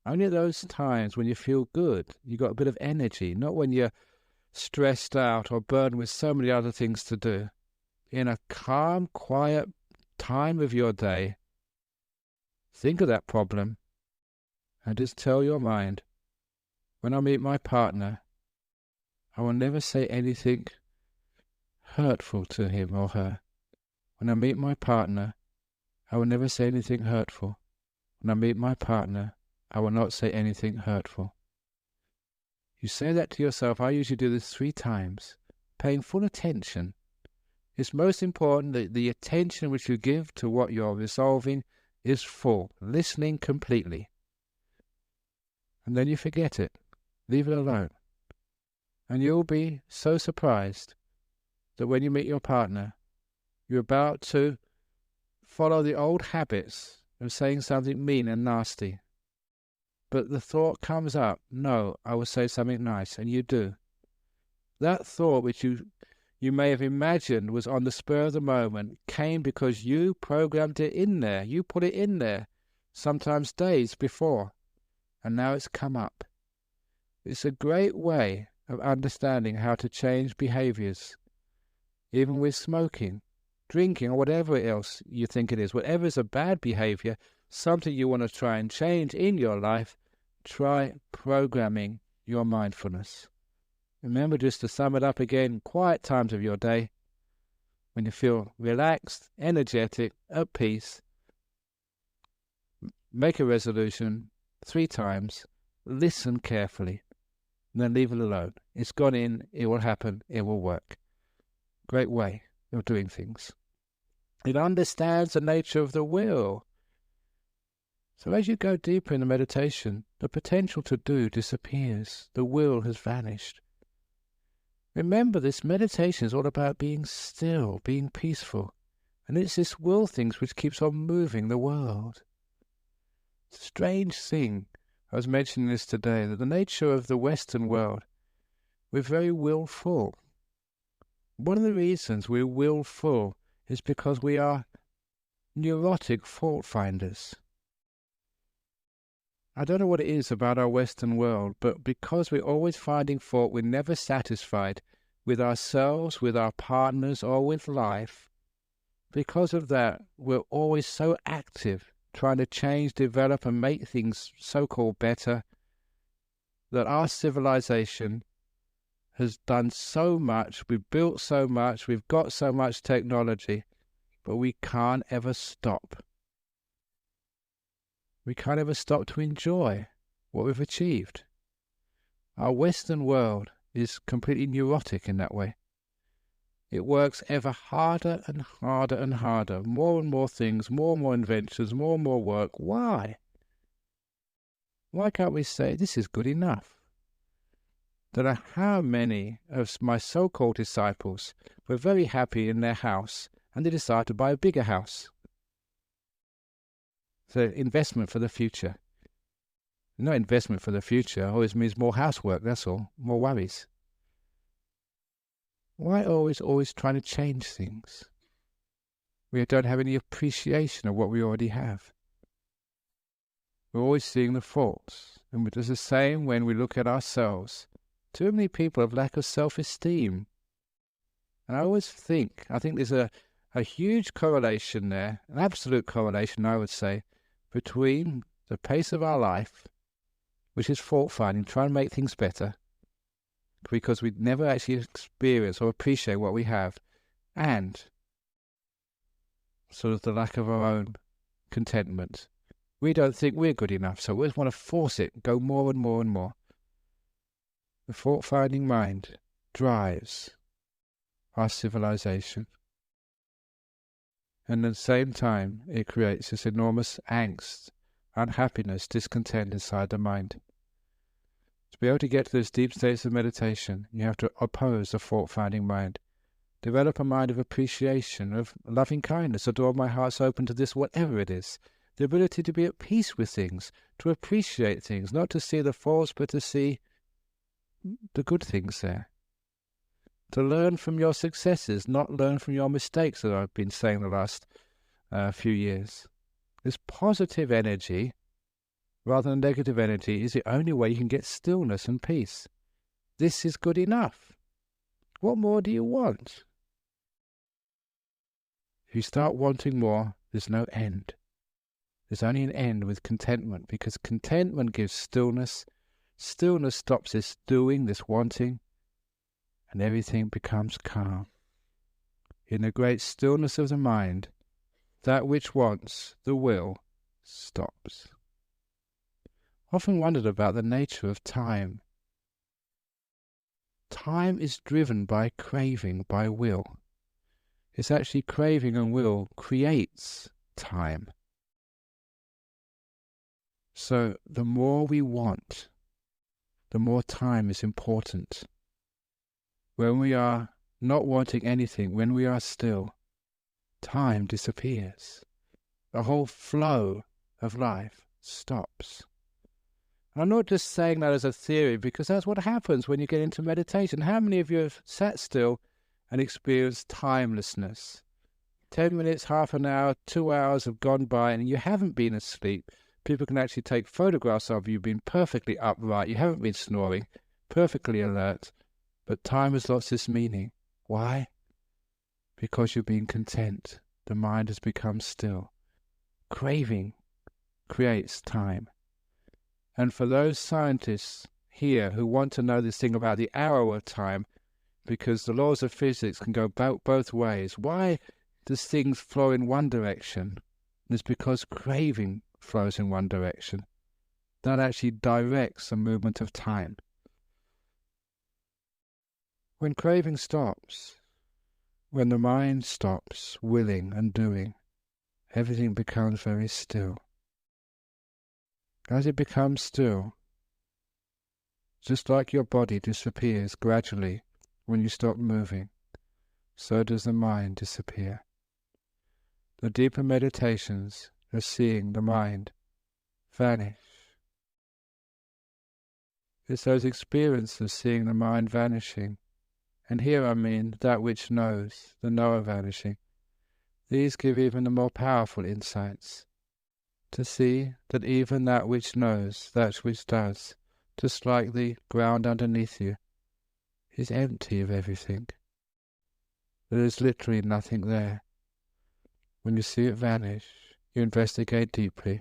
only those times when you feel good, you got a bit of energy, not when you're stressed out or burdened with so many other things to do. In a calm, quiet time of your day, think of that problem and just tell your mind, When I meet my partner, I will never say anything hurtful to him or her. When I meet my partner, I will never say anything hurtful. When I meet my partner, I will not say anything hurtful. You say that to yourself. I usually do this 3 times, paying full attention. It's most important that the attention which you give to what you're resolving is full, listening completely. And then you forget it. Leave it alone. And you'll be so surprised that when you meet your partner, you're about to follow the old habits of saying something mean and nasty. But the thought comes up, no, I will say something nice, and you do. That thought which you may have imagined was on the spur of the moment came because you programmed it in there. You put it in there, sometimes days before, and now it's come up. It's a great way of understanding how to change behaviors, even with smoking, drinking, or whatever else you think it is. Whatever is a bad behavior, something you want to try and change in your life, try programming your mindfulness. Remember, just to sum it up again, quiet times of your day, when you feel relaxed, energetic, at peace, make a resolution 3 times, listen carefully, and then leave it alone. It's gone in, it will happen, it will work. Great way of doing things. It understands the nature of the will. So as you go deeper in the meditation, the potential to do disappears. The will has vanished. Remember, this meditation is all about being still, being peaceful. And it's this will things which keeps on moving the world. It's a strange thing, I was mentioning this today, that the nature of the Western world, we're very willful. One of the reasons we're willful is because we are neurotic fault finders. I don't know what it is about our Western world, but because we're always finding fault, we're never satisfied with ourselves, with our partners, or with life. Because of that, we're always so active, trying to change, develop, and make things so-called better, that our civilization has done so much, we've built so much, we've got so much technology, but we can't ever stop. We can't ever stop to enjoy what we've achieved. Our Western world is completely neurotic in that way. It works ever harder and harder and harder, more and more things, more and more inventions, more and more work. Why? Why can't we say, this is good enough? Don't know how many of my so-called disciples were very happy in their house and they decided to buy a bigger house. So investment for the future. No investment for the future always means more housework, that's all, more worries. Why always trying to change things? We don't have any appreciation of what we already have. We're always seeing the faults. And it is the same when we look at ourselves. Too many people have lack of self-esteem. And I think there's a huge correlation there, an absolute correlation, I would say, between the pace of our life, which is fault-finding, trying to make things better, because we never actually experience or appreciate what we have, and sort of the lack of our own contentment. We don't think we're good enough, so we just want to force it, go more and more and more. The fault-finding mind drives our civilization. And at the same time, it creates this enormous angst, unhappiness, discontent inside the mind. To be able to get to those deep states of meditation, you have to oppose the fault-finding mind. Develop a mind of appreciation, of loving kindness. The door of my heart's open to this, whatever it is. The ability to be at peace with things, to appreciate things, not to see the faults, but to see the good things there. To learn from your successes, not learn from your mistakes, that I've been saying the last few years. This positive energy, rather than negative energy, is the only way you can get stillness and peace. This is good enough. What more do you want? If you start wanting more, there's no end. There's only an end with contentment, because contentment gives stillness, Stillness stops this doing, this wanting, and everything becomes calm. In the great stillness of the mind, that which wants, the will, stops. Often wondered about the nature of time. Time is driven by craving, by will. It's actually craving and will creates time. So the more we want, the more time is important. When we are not wanting anything, when we are still, time disappears. The whole flow of life stops. And I'm not just saying that as a theory, because that's what happens when you get into meditation. How many of you have sat still and experienced timelessness? 10 minutes, half an hour, 2 hours have gone by and you haven't been asleep. People can actually take photographs of you being perfectly upright. You haven't been snoring, perfectly alert. But time has lost its meaning. Why? Because you've been content. The mind has become still. Craving creates time. And for those scientists here who want to know this thing about the arrow of time, because the laws of physics can go both ways, why does things flow in one direction? It's because craving flows in one direction. That actually directs the movement of time. When craving stops, when the mind stops willing and doing, everything becomes very still. As it becomes still, just like your body disappears gradually when you stop moving, so does the mind disappear. The deeper meditations are seeing the mind vanish. It's those experiences of seeing the mind vanishing, and here I mean that which knows, the knower vanishing. These give even the more powerful insights. To see that even that which knows, that which does, just like the ground underneath you, is empty of everything. There is literally nothing there. When you see it vanish, you investigate deeply,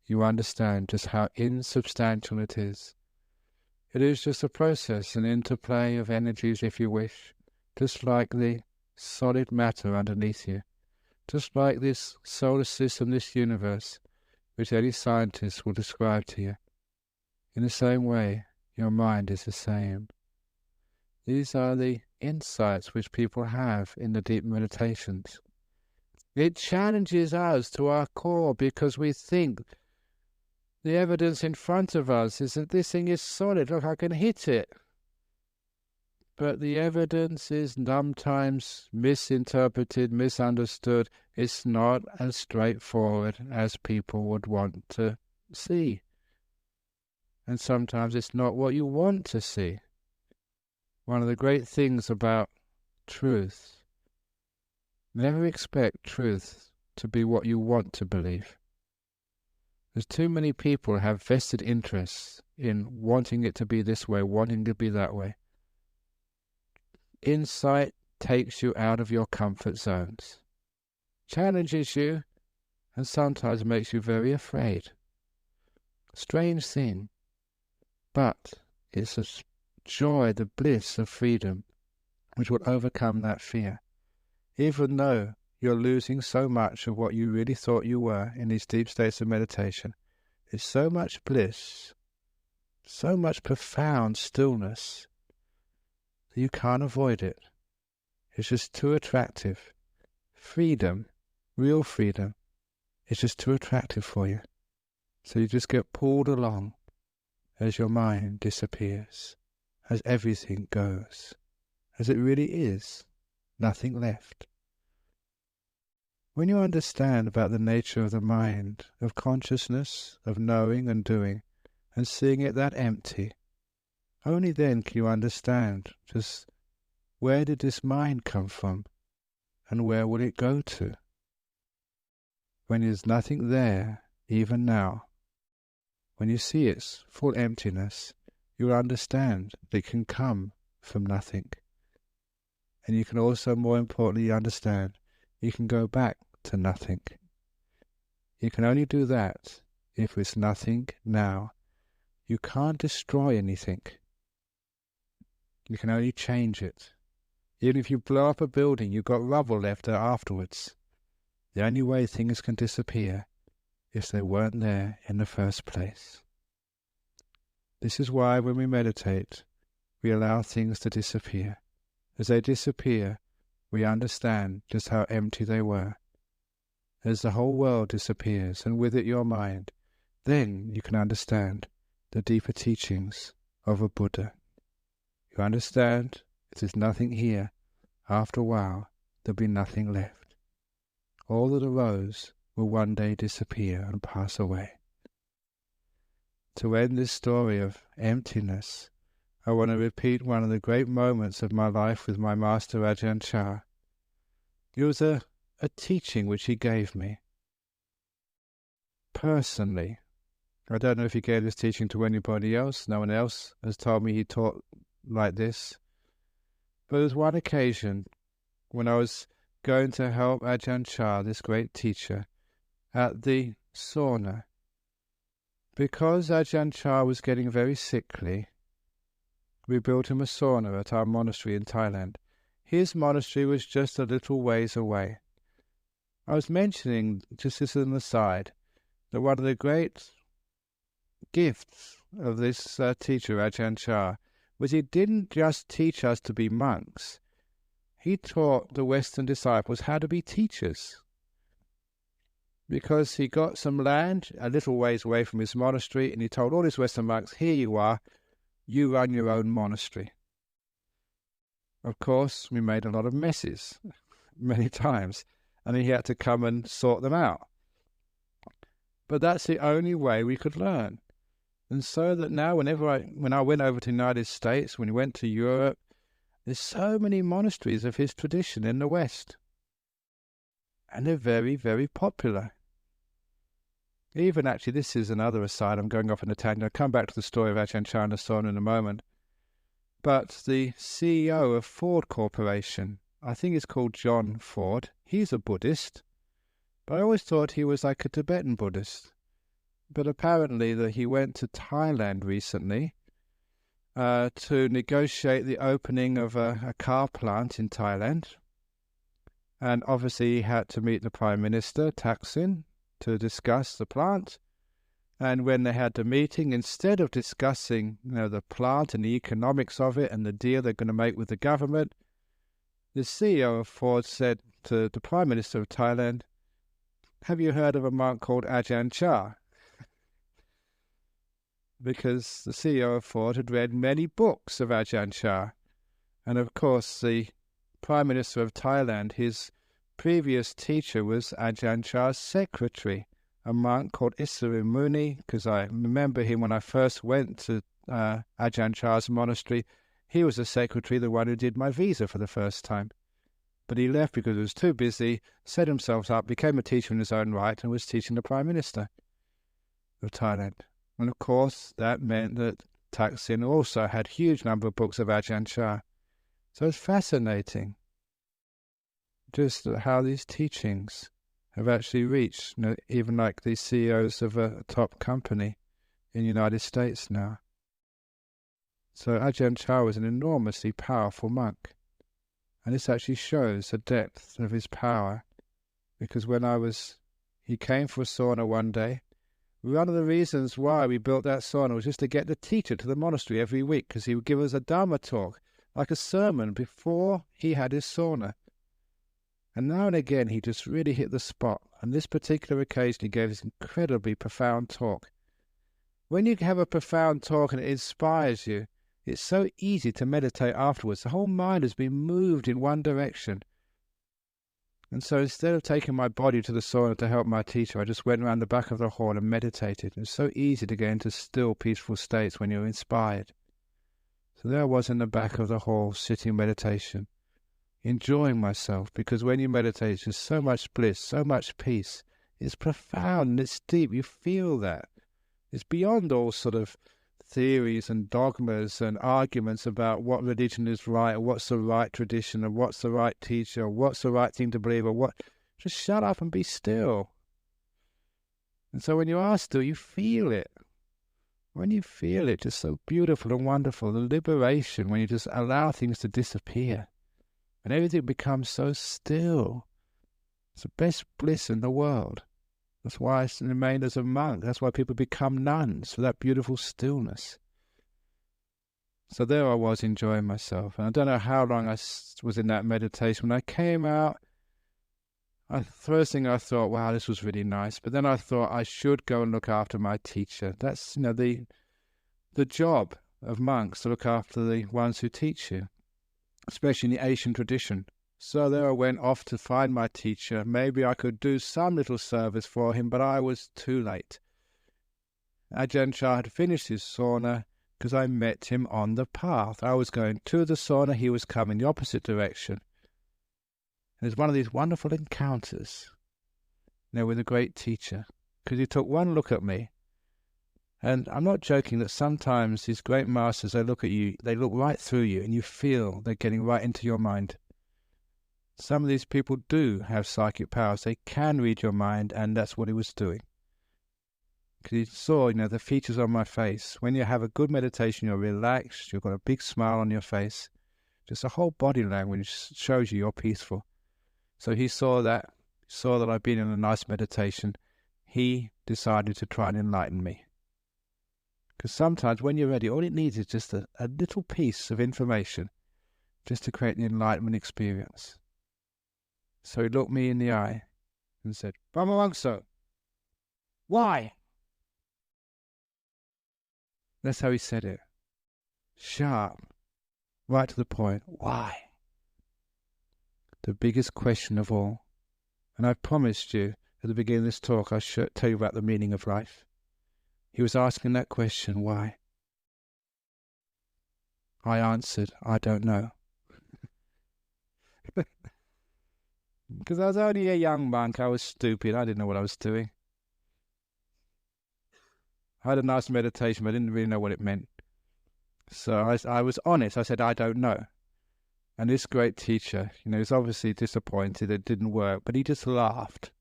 you understand just how insubstantial it is. It is just a process, an interplay of energies, if you wish, just like the solid matter underneath you, just like this solar system, this universe, which any scientist will describe to you. In the same way, your mind is the same. These are the insights which people have in the deep meditations. It challenges us to our core because we think the evidence in front of us is that this thing is solid. Look, I can hit it. But the evidence is sometimes misinterpreted, misunderstood. It's not as straightforward as people would want to see. And sometimes it's not what you want to see. One of the great things about truth, never expect truth to be what you want to believe. There's too many people have vested interests in wanting it to be this way, wanting it to be that way. Insight takes you out of your comfort zones, challenges you, and sometimes makes you very afraid. Strange thing, but it's the joy, the bliss of freedom, which will overcome that fear. Even though you're losing so much of what you really thought you were in these deep states of meditation, it's so much bliss, so much profound stillness, that you can't avoid it. It's just too attractive. Freedom, real freedom, is just too attractive for you. So you just get pulled along as your mind disappears, as everything goes, as it really is, nothing left. When you understand about the nature of the mind, of consciousness, of knowing and doing, and seeing it that empty, only then can you understand just where did this mind come from, and where will it go to? When there's nothing there, even now, when you see its full emptiness, you will understand that it can come from nothing. And you can also, more importantly, understand you can go back to nothing. You can only do that if it's nothing now. You can't destroy anything. You can only change it. Even if you blow up a building, you've got rubble left afterwards. The only way things can disappear is they weren't there in the first place. This is why when we meditate, we allow things to disappear. As they disappear, we understand just how empty they were. As the whole world disappears, and with it your mind, then you can understand the deeper teachings of a Buddha. You understand if there's nothing here, after a while there'll be nothing left. All that arose will one day disappear and pass away. To end this story of emptiness, I want to repeat one of the great moments of my life with my master Ajahn Chah. It was a teaching which he gave me. Personally, I don't know if he gave this teaching to anybody else. No one else has told me he taught like this. But there was one occasion when I was going to help Ajahn Chah, this great teacher, at the sauna. Because Ajahn Chah was getting very sickly, we built him a sauna at our monastery in Thailand. His monastery was just a little ways away. I was mentioning, just as an aside, that one of the great gifts of this teacher, Ajahn Chah, was he didn't just teach us to be monks. He taught the Western disciples how to be teachers. Because he got some land a little ways away from his monastery, and he told all his Western monks, here you are, you run your own monastery. Of course, we made a lot of messes, many times, and he had to come and sort them out. But that's the only way we could learn. And so that now, when I went over to the United States, when we went to Europe, there's so many monasteries of his tradition in the West. And they're very, very popular. Even actually, this is another aside, I'm going off on a tangent. I'll come back to the story of Ajahn Chah and the sauna in a moment. But the CEO of Ford Corporation, I think it's called John Ford, he's a Buddhist. But I always thought he was like a Tibetan Buddhist. But apparently he went to Thailand recently to negotiate the opening of a car plant in Thailand. And obviously he had to meet the Prime Minister, Thaksin, to discuss the plant. And when they had the meeting, instead of discussing the plant and the economics of it and the deal they're going to make with the government, the CEO of Ford said to the Prime Minister of Thailand, have you heard of a monk called Ajahn Chah? Because the CEO of Ford had read many books of Ajahn Chah. And of course, the Prime Minister of Thailand, his previous teacher was Ajahn Chah's secretary, a monk called Issarim Muni, because I remember him when I first went to Ajahn Chah's monastery. He was the secretary, the one who did my visa for the first time. But he left because he was too busy, set himself up, became a teacher in his own right, and was teaching the Prime Minister of Thailand. And of course, that meant that Thaksin also had a huge number of books of Ajahn Chah. So it's fascinating just how these teachings have actually reached, even like these CEOs of a top company in the United States now. So Ajahn Chah was an enormously powerful monk. And this actually shows the depth of his power. Because he came for a sauna one day. One of the reasons why we built that sauna was just to get the teacher to the monastery every week, because he would give us a Dhamma talk, like a sermon, before he had his sauna. And now and again, he just really hit the spot. On this particular occasion, he gave this incredibly profound talk. When you have a profound talk and it inspires you, it's so easy to meditate afterwards. The whole mind has been moved in one direction. And so instead of taking my body to the sauna to help my teacher, I just went around the back of the hall and meditated. It's so easy to get into still, peaceful states when you're inspired. So there I was in the back of the hall, sitting meditation, enjoying myself, because when you meditate, there's so much bliss, so much peace. It's profound and it's deep. You feel that. It's beyond all sort of theories and dogmas and arguments about what religion is right, or what's the right tradition, or what's the right teacher, or what's the right thing to believe, or what. Just shut up and be still. And so when you are still, you feel it. when you feel it, just so beautiful and wonderful, the liberation when you just allow things to disappear and everything becomes so still. It's the best bliss in the world. That's why I remained as a monk. That's why people become nuns, for that beautiful stillness. So there I was enjoying myself. And I don't know how long I was in that meditation. When I came out, first thing I thought, wow, this was really nice. But then I thought I should go and look after my teacher. That's, the job of monks, to look after the ones who teach you, especially in the Asian tradition. So there I went off to find my teacher. Maybe I could do some little service for him, but I was too late. Ajahn Chah had finished his sauna because I met him on the path. I was going to the sauna, he was coming the opposite direction. And it was one of these wonderful encounters, with a great teacher, because he took one look at me. And I'm not joking that sometimes these great masters, they look at you, they look right through you, and you feel they're getting right into your mind. Some of these people do have psychic powers. They can read your mind, and that's what he was doing. Because he saw, the features on my face. When you have a good meditation, you're relaxed, you've got a big smile on your face. Just a whole body language shows you're peaceful. So he saw that I'd been in a nice meditation. He decided to try and enlighten me. Because sometimes when you're ready, all it needs is just a little piece of information just to create an enlightenment experience. So he looked me in the eye and said, "Brahmavamsa, why?" That's how he said it. Sharp, right to the point. Why? The biggest question of all. And I promised you at the beginning of this talk I should tell you about the meaning of life. He was asking that question, why? I answered, I don't know. Because I was only a young monk, I was stupid, I didn't know what I was doing. I had a nice meditation, but I didn't really know what it meant. So I was honest, I said, I don't know. And this great teacher, was obviously disappointed it didn't work, but he just laughed,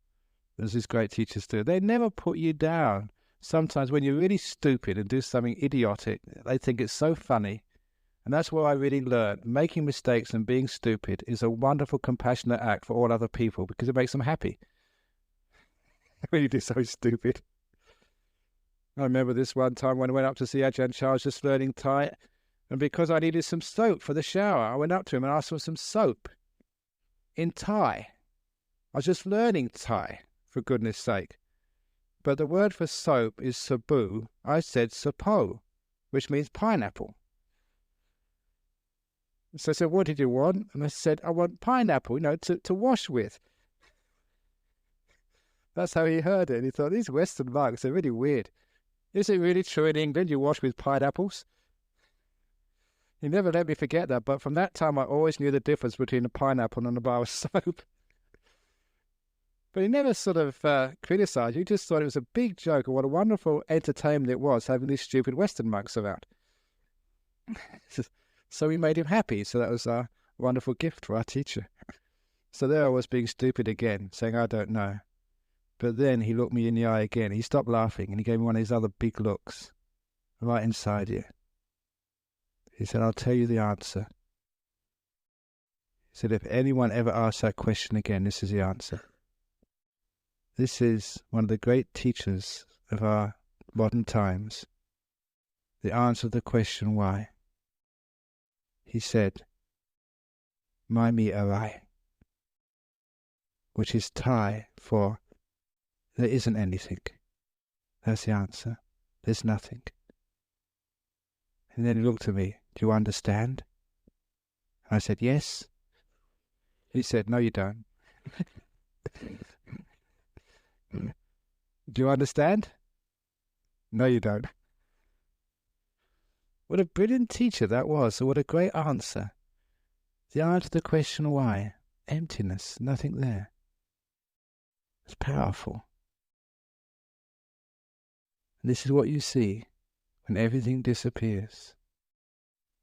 as these great teachers do. They never put you down. Sometimes when you're really stupid and do something idiotic, they think it's so funny. And that's what I really learned. Making mistakes and being stupid is a wonderful, compassionate act for all other people because it makes them happy. When you do something stupid. I remember this one time when I went up to see Ajahn Chah, I was just learning Thai. And because I needed some soap for the shower, I went up to him and asked for some soap in Thai. I was just learning Thai, for goodness sake. But the word for soap is sabu. I said sapo, which means pineapple. So I said, what did you want? And I said, I want pineapple, to wash with. That's how he heard it. And he thought, these Western monks are really weird. Is it really true in England you wash with pineapples? He never let me forget that, but from that time I always knew the difference between a pineapple and a bar of soap. But he never sort of criticised. He just thought it was a big joke and what a wonderful entertainment it was having these stupid Western monks around. So we made him happy. So that was a wonderful gift for our teacher. So there I was being stupid again, saying I don't know. But then he looked me in the eye again. He stopped laughing and he gave me one of his other big looks right inside you. He said, I'll tell you the answer. He said, if anyone ever asks that question again, this is the answer. This is one of the great teachers of our modern times. The answer to the question, why? He said, Mai mi arai, which is Thai for there isn't anything. That's the answer. There's nothing. And then he looked at me, do you understand? I said, yes. He said, no, you don't. Do you understand? No, you don't. What a brilliant teacher that was. So what a great answer. The answer to the question why. Emptiness, nothing there. It's powerful. And this is what you see when everything disappears.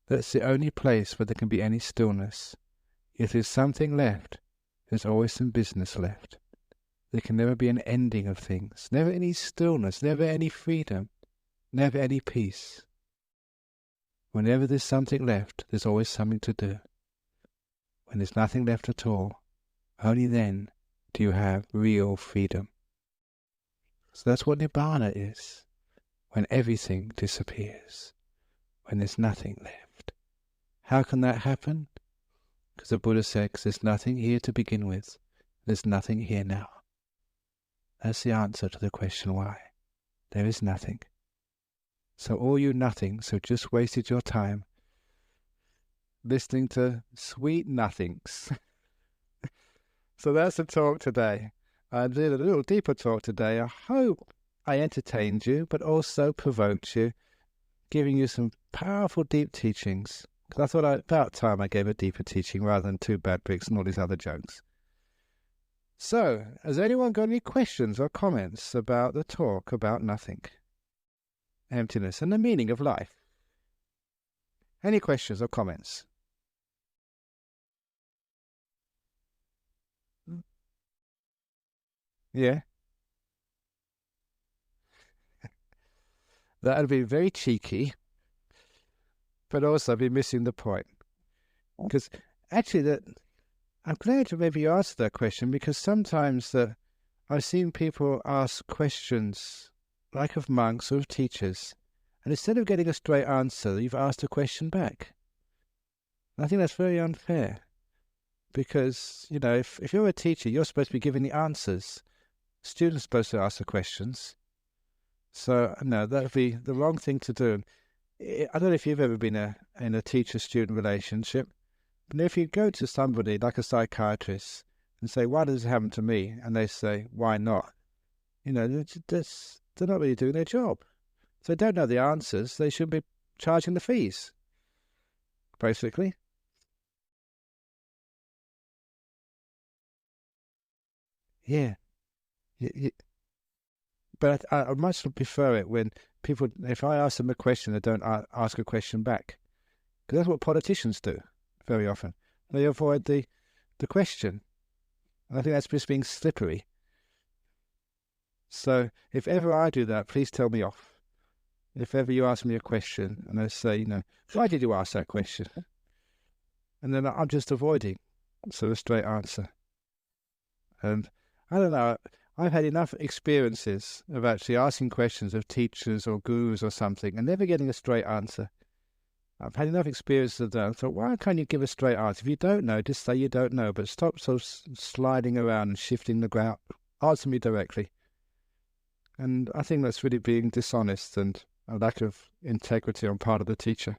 That's the only place where there can be any stillness. If there's something left, there's always some business left. There can never be an ending of things, never any stillness, never any freedom, never any peace. Whenever there's something left, there's always something to do. When there's nothing left at all, only then do you have real freedom. So that's what Nibbana is, when everything disappears, when there's nothing left. How can that happen? Because the Buddha said, there's nothing here to begin with, there's nothing here now. That's the answer to the question why. There is nothing. So all you nothings who just wasted your time listening to sweet nothings. So that's the talk today. I did a little deeper talk today. I hope I entertained you, but also provoked you, giving you some powerful, deep teachings. Because I thought about time I gave a deeper teaching rather than two bad bricks and all these other jokes. So, has anyone got any questions or comments about the talk about nothing, emptiness, and the meaning of life? Any questions or comments? Yeah? That would be very cheeky, but also be missing the point. Because actually, I'm glad you maybe asked that question, because sometimes I've seen people ask questions like of monks or of teachers, and instead of getting a straight answer, you've asked a question back. I think that's very unfair, because, you know, if you're a teacher, you're supposed to be giving the answers. Students are supposed to ask the questions. So, no, that would be the wrong thing to do. I don't know if you've ever been in a teacher-student relationship, but if you go to somebody like a psychiatrist and say, why does it happen to me? And they say, why not? You know, they're not really doing their job. So they don't know the answers. They should be charging the fees, basically. Yeah. But I much prefer it when people, if I ask them a question, they don't ask a question back. Because that's what politicians do very often. They avoid the question. And I think that's just being slippery. So if ever I do that, please tell me off. If ever you ask me a question and I say, you know, why did you ask that question? And then I'm just avoiding sort of straight answer. And I don't know, I've had enough experiences of actually asking questions of teachers or gurus or something and never getting a straight answer. I've had enough experiences of that. I thought, why can't you give a straight answer? If you don't know, just say you don't know, but stop sort of sliding around and shifting the ground. Answer me directly. And I think that's really being dishonest and a lack of integrity on part of the teacher.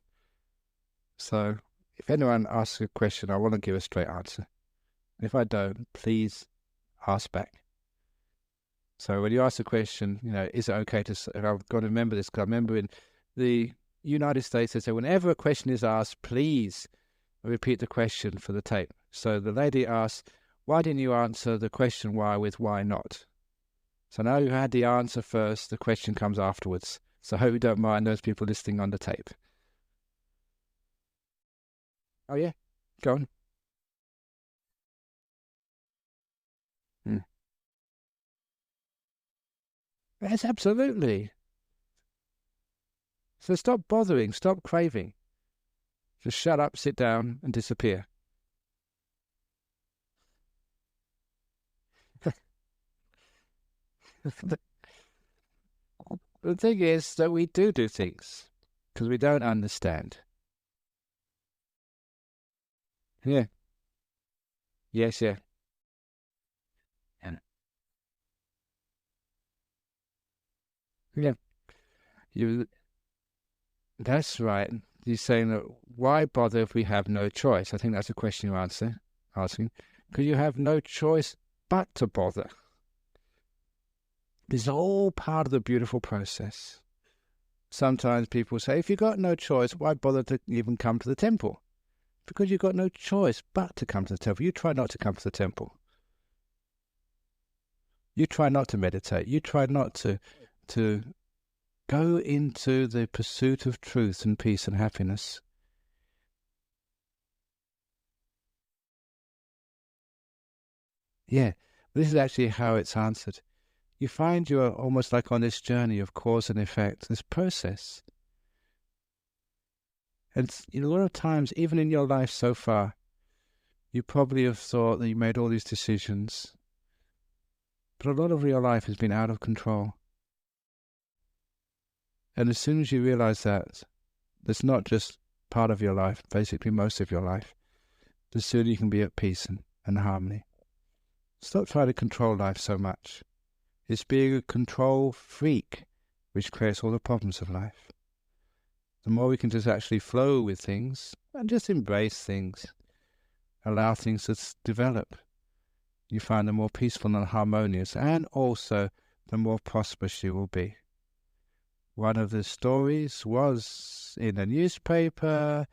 So if anyone asks a question, I want to give a straight answer. If I don't, please ask back. So when you ask a question, you know, is it okay to, and I've got to remember this, because I remember in the United States, they say whenever a question is asked, please repeat the question for the tape. So the lady asked, why didn't you answer the question why with why not? So now you had the answer first, the question comes afterwards. So I hope you don't mind those people listening on the tape. Oh yeah, go on. Yes, absolutely. So stop bothering, stop craving. Just shut up, sit down, and disappear. The thing is that we do things because we don't understand. Yeah. Yes, yeah. Yeah. That's right. You're saying that why bother if we have no choice? I think that's a question you're asking. Because you have no choice but to bother. This is all part of the beautiful process. Sometimes people say, if you've got no choice, why bother to even come to the temple? Because you've got no choice but to come to the temple. You try not to come to the temple. You try not to meditate. You try not to go into the pursuit of truth and peace and happiness. Yeah, this is actually how it's answered. you find you're almost like on this journey of cause and effect, this process. And a lot of times, even in your life so far, you probably have thought that you made all these decisions, but a lot of your life has been out of control. And as soon as you realize that, that's not just part of your life, basically most of your life, the sooner you can be at peace and harmony. Stop trying to control life so much. It's being a control freak which creates all the problems of life. The more we can just actually flow with things and just embrace things, allow things to develop, you find the more peaceful and harmonious, and also the more prosperous you will be. One of the stories was in a newspaper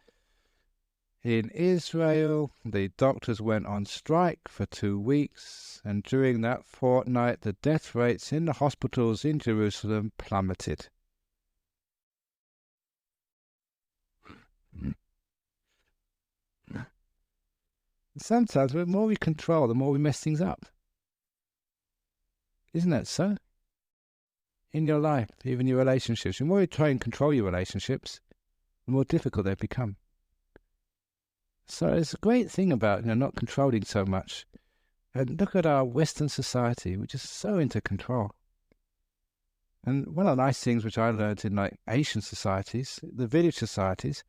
in Israel. The doctors went on strike for 2 weeks, and during that fortnight, the death rates in the hospitals in Jerusalem plummeted. Sometimes the more we control, the more we mess things up. Isn't that so? In your life, even your relationships, the more you try and control your relationships, the more difficult they become. So it's a great thing about not controlling so much. And look at our Western society, which is so into control. And one of the nice things which I learned in Asian societies, the village societies,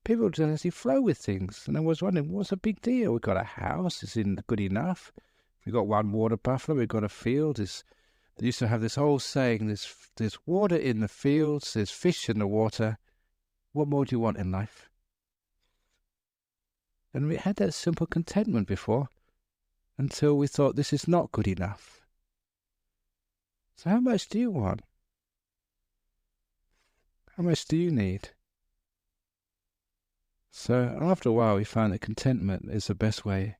people just actually flow with things. And I was wondering, what's the big deal? We've got a house, is it good enough? We've got one water buffalo, we've got a field. They used to have this whole saying, there's water in the fields, there's fish in the water. What more do you want in life? And we had that simple contentment before, until we thought this is not good enough. So how much do you want? How much do you need? So after a while we found that contentment is the best way.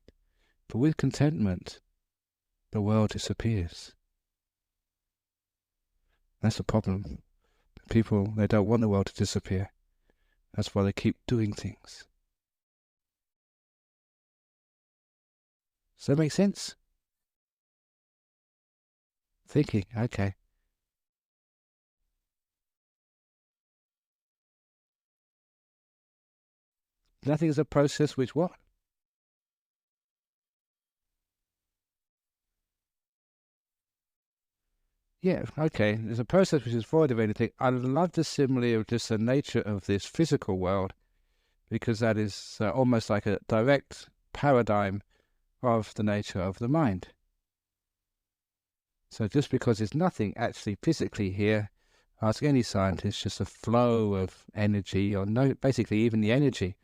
But with contentment, the world disappears. That's the problem. People, they don't want the world to disappear. That's why they keep doing things. Does that make sense? Thinking, okay. Nothing is a process which what? Yeah, okay. There's a process which is void of anything. I love the simile of just the nature of this physical world, because that is almost like a direct paradigm of the nature of the mind. So just because there's nothing actually physically here, ask any scientist, just a flow of energy, or no, basically even the energy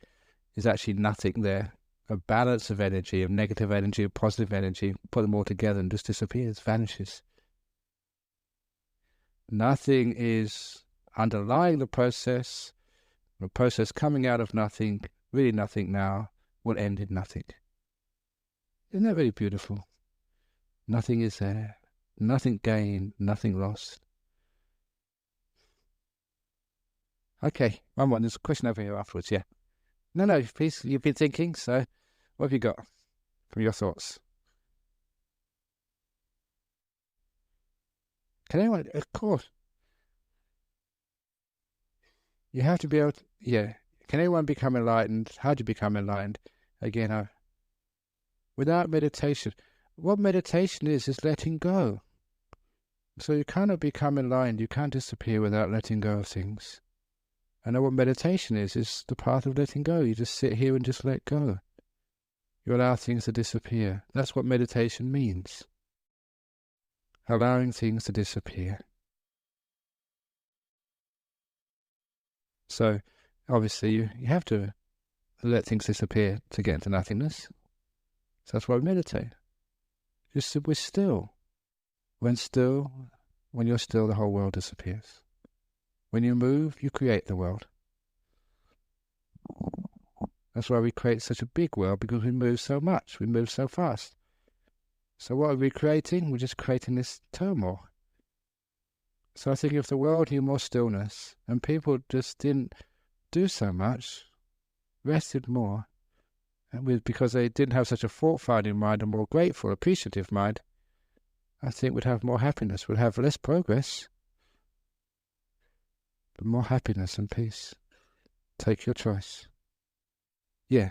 is actually nothing there. A balance of energy, of negative energy, of positive energy, put them all together and just disappears, vanishes. Nothing is underlying the process coming out of nothing, really nothing now, will end in nothing. Isn't that very beautiful? Nothing is there, nothing gained, nothing lost. Okay, one more. There's a question over here afterwards, yeah. No, please, you've been thinking, so what have you got from your thoughts? Can anyone, of course, you have to be able to, yeah. Can anyone become enlightened? How do you become enlightened? Again, without meditation. What meditation is letting go. So you cannot become enlightened. You can't disappear without letting go of things. And what meditation is the path of letting go. You just sit here and just let go. You allow things to disappear. That's what meditation means. Allowing things to disappear. So, obviously, you have to let things disappear to get into nothingness. So that's why we meditate. Just we're still. When you're still, the whole world disappears. When you move, you create the world. That's why we create such a big world, because we move so much, we move so fast. So what are we creating? We're just creating this turmoil. So I think if the world knew more stillness, and people just didn't do so much, rested more, and because they didn't have such a fault-finding mind, a more grateful, appreciative mind, I think we'd have more happiness. We'd have less progress, but more happiness and peace. Take your choice. Yeah.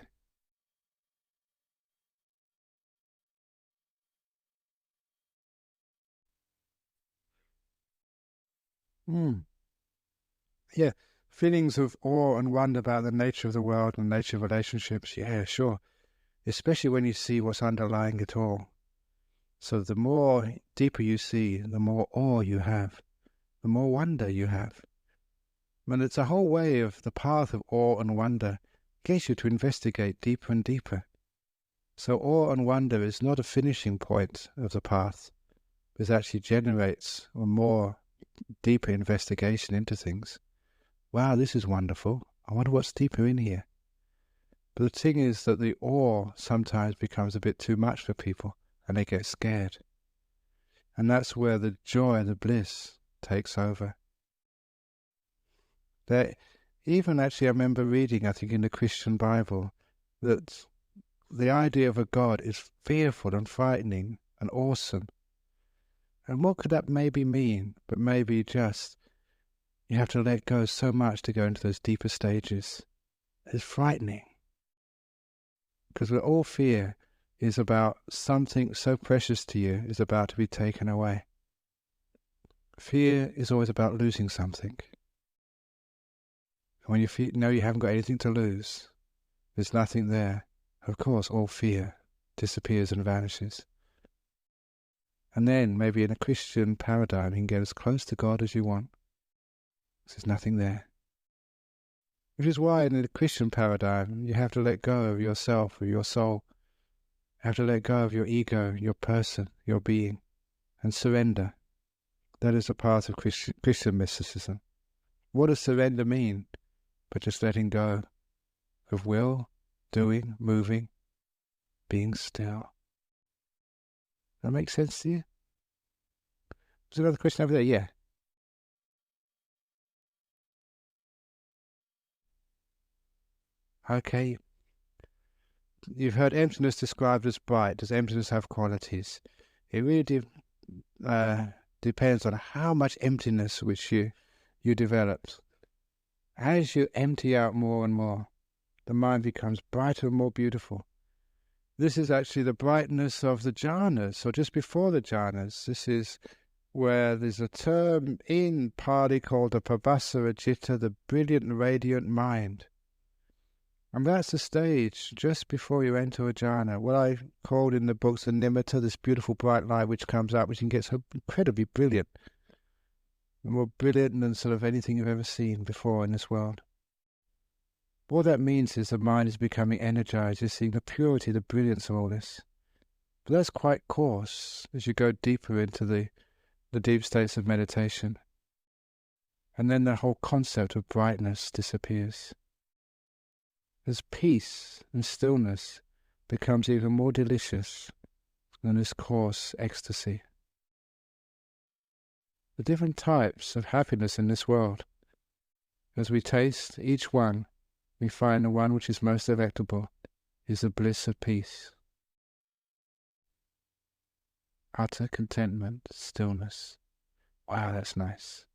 Yeah. Feelings of awe and wonder about the nature of the world and nature of relationships. Yeah, sure. Especially when you see what's underlying it all. So the more deeper you see, the more awe you have, the more wonder you have. And it's a whole way of the path of awe and wonder gets you to investigate deeper and deeper. So awe and wonder is not a finishing point of the path. It actually generates a more deeper investigation into things. Wow, this is wonderful. I wonder what's deeper in here. But the thing is that the awe sometimes becomes a bit too much for people and they get scared. And that's where the joy, the bliss takes over. Even actually, I remember reading, I think in the Christian Bible, that the idea of a God is fearful and frightening and awesome. And what could that maybe mean? But maybe just you have to let go so much to go into those deeper stages. It's frightening. Because all fear is about something so precious to you is about to be taken away. Fear is always about losing something. When you know you haven't got anything to lose, there's nothing there, of course all fear disappears and vanishes. And then maybe in a Christian paradigm you can get as close to God as you want. There's nothing there. Which is why in the Christian paradigm you have to let go of yourself, of your soul. You have to let go of your ego, your person, your being, and surrender. That is a part of Christian mysticism. What does surrender mean? But just letting go of will, doing, moving, being still. That makes sense to you? There's another question over there, yeah. Okay. You've heard emptiness described as bright. Does emptiness have qualities? It really depends on how much emptiness which you developed. As you empty out more and more, the mind becomes brighter and more beautiful. This is actually the brightness of the jhanas, or just before the jhanas. This is where there's a term in Pali called the Prabhasara Citta, the brilliant, radiant mind. And that's the stage just before you enter a jhana. What I called in the books the nimitta, this beautiful bright light which comes out, which can get so incredibly brilliant. More brilliant than sort of anything you've ever seen before in this world. What that means is the mind is becoming energized. You're seeing the purity, the brilliance of all this. But that's quite coarse as you go deeper into the deep states of meditation. And then the whole concept of brightness disappears. As peace and stillness becomes even more delicious than this coarse ecstasy. The different types of happiness in this world. As we taste each one, we find the one which is most delectable is the bliss of peace. Utter contentment, stillness. Wow, that's nice.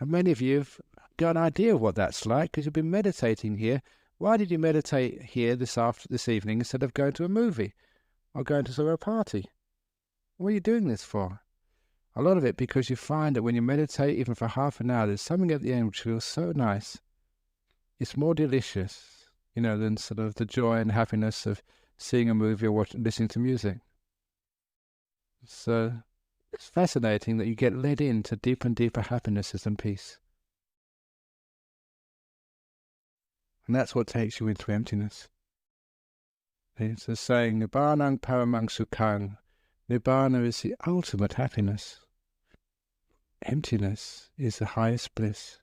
And many of you have got an idea of what that's like because you've been meditating here. Why did you meditate here this evening instead of going to a movie or going to a party? What are you doing this for? A lot of it because you find that when you meditate, even for half an hour, there's something at the end which feels so nice. It's more delicious, than sort of the joy and happiness of seeing a movie or listening to music. So it's fascinating that you get led into deeper and deeper happinesses and peace. And that's what takes you into emptiness. It's a saying, Nibbanang paramang sukhang. Nibbana is the ultimate happiness. Emptiness is the highest bliss.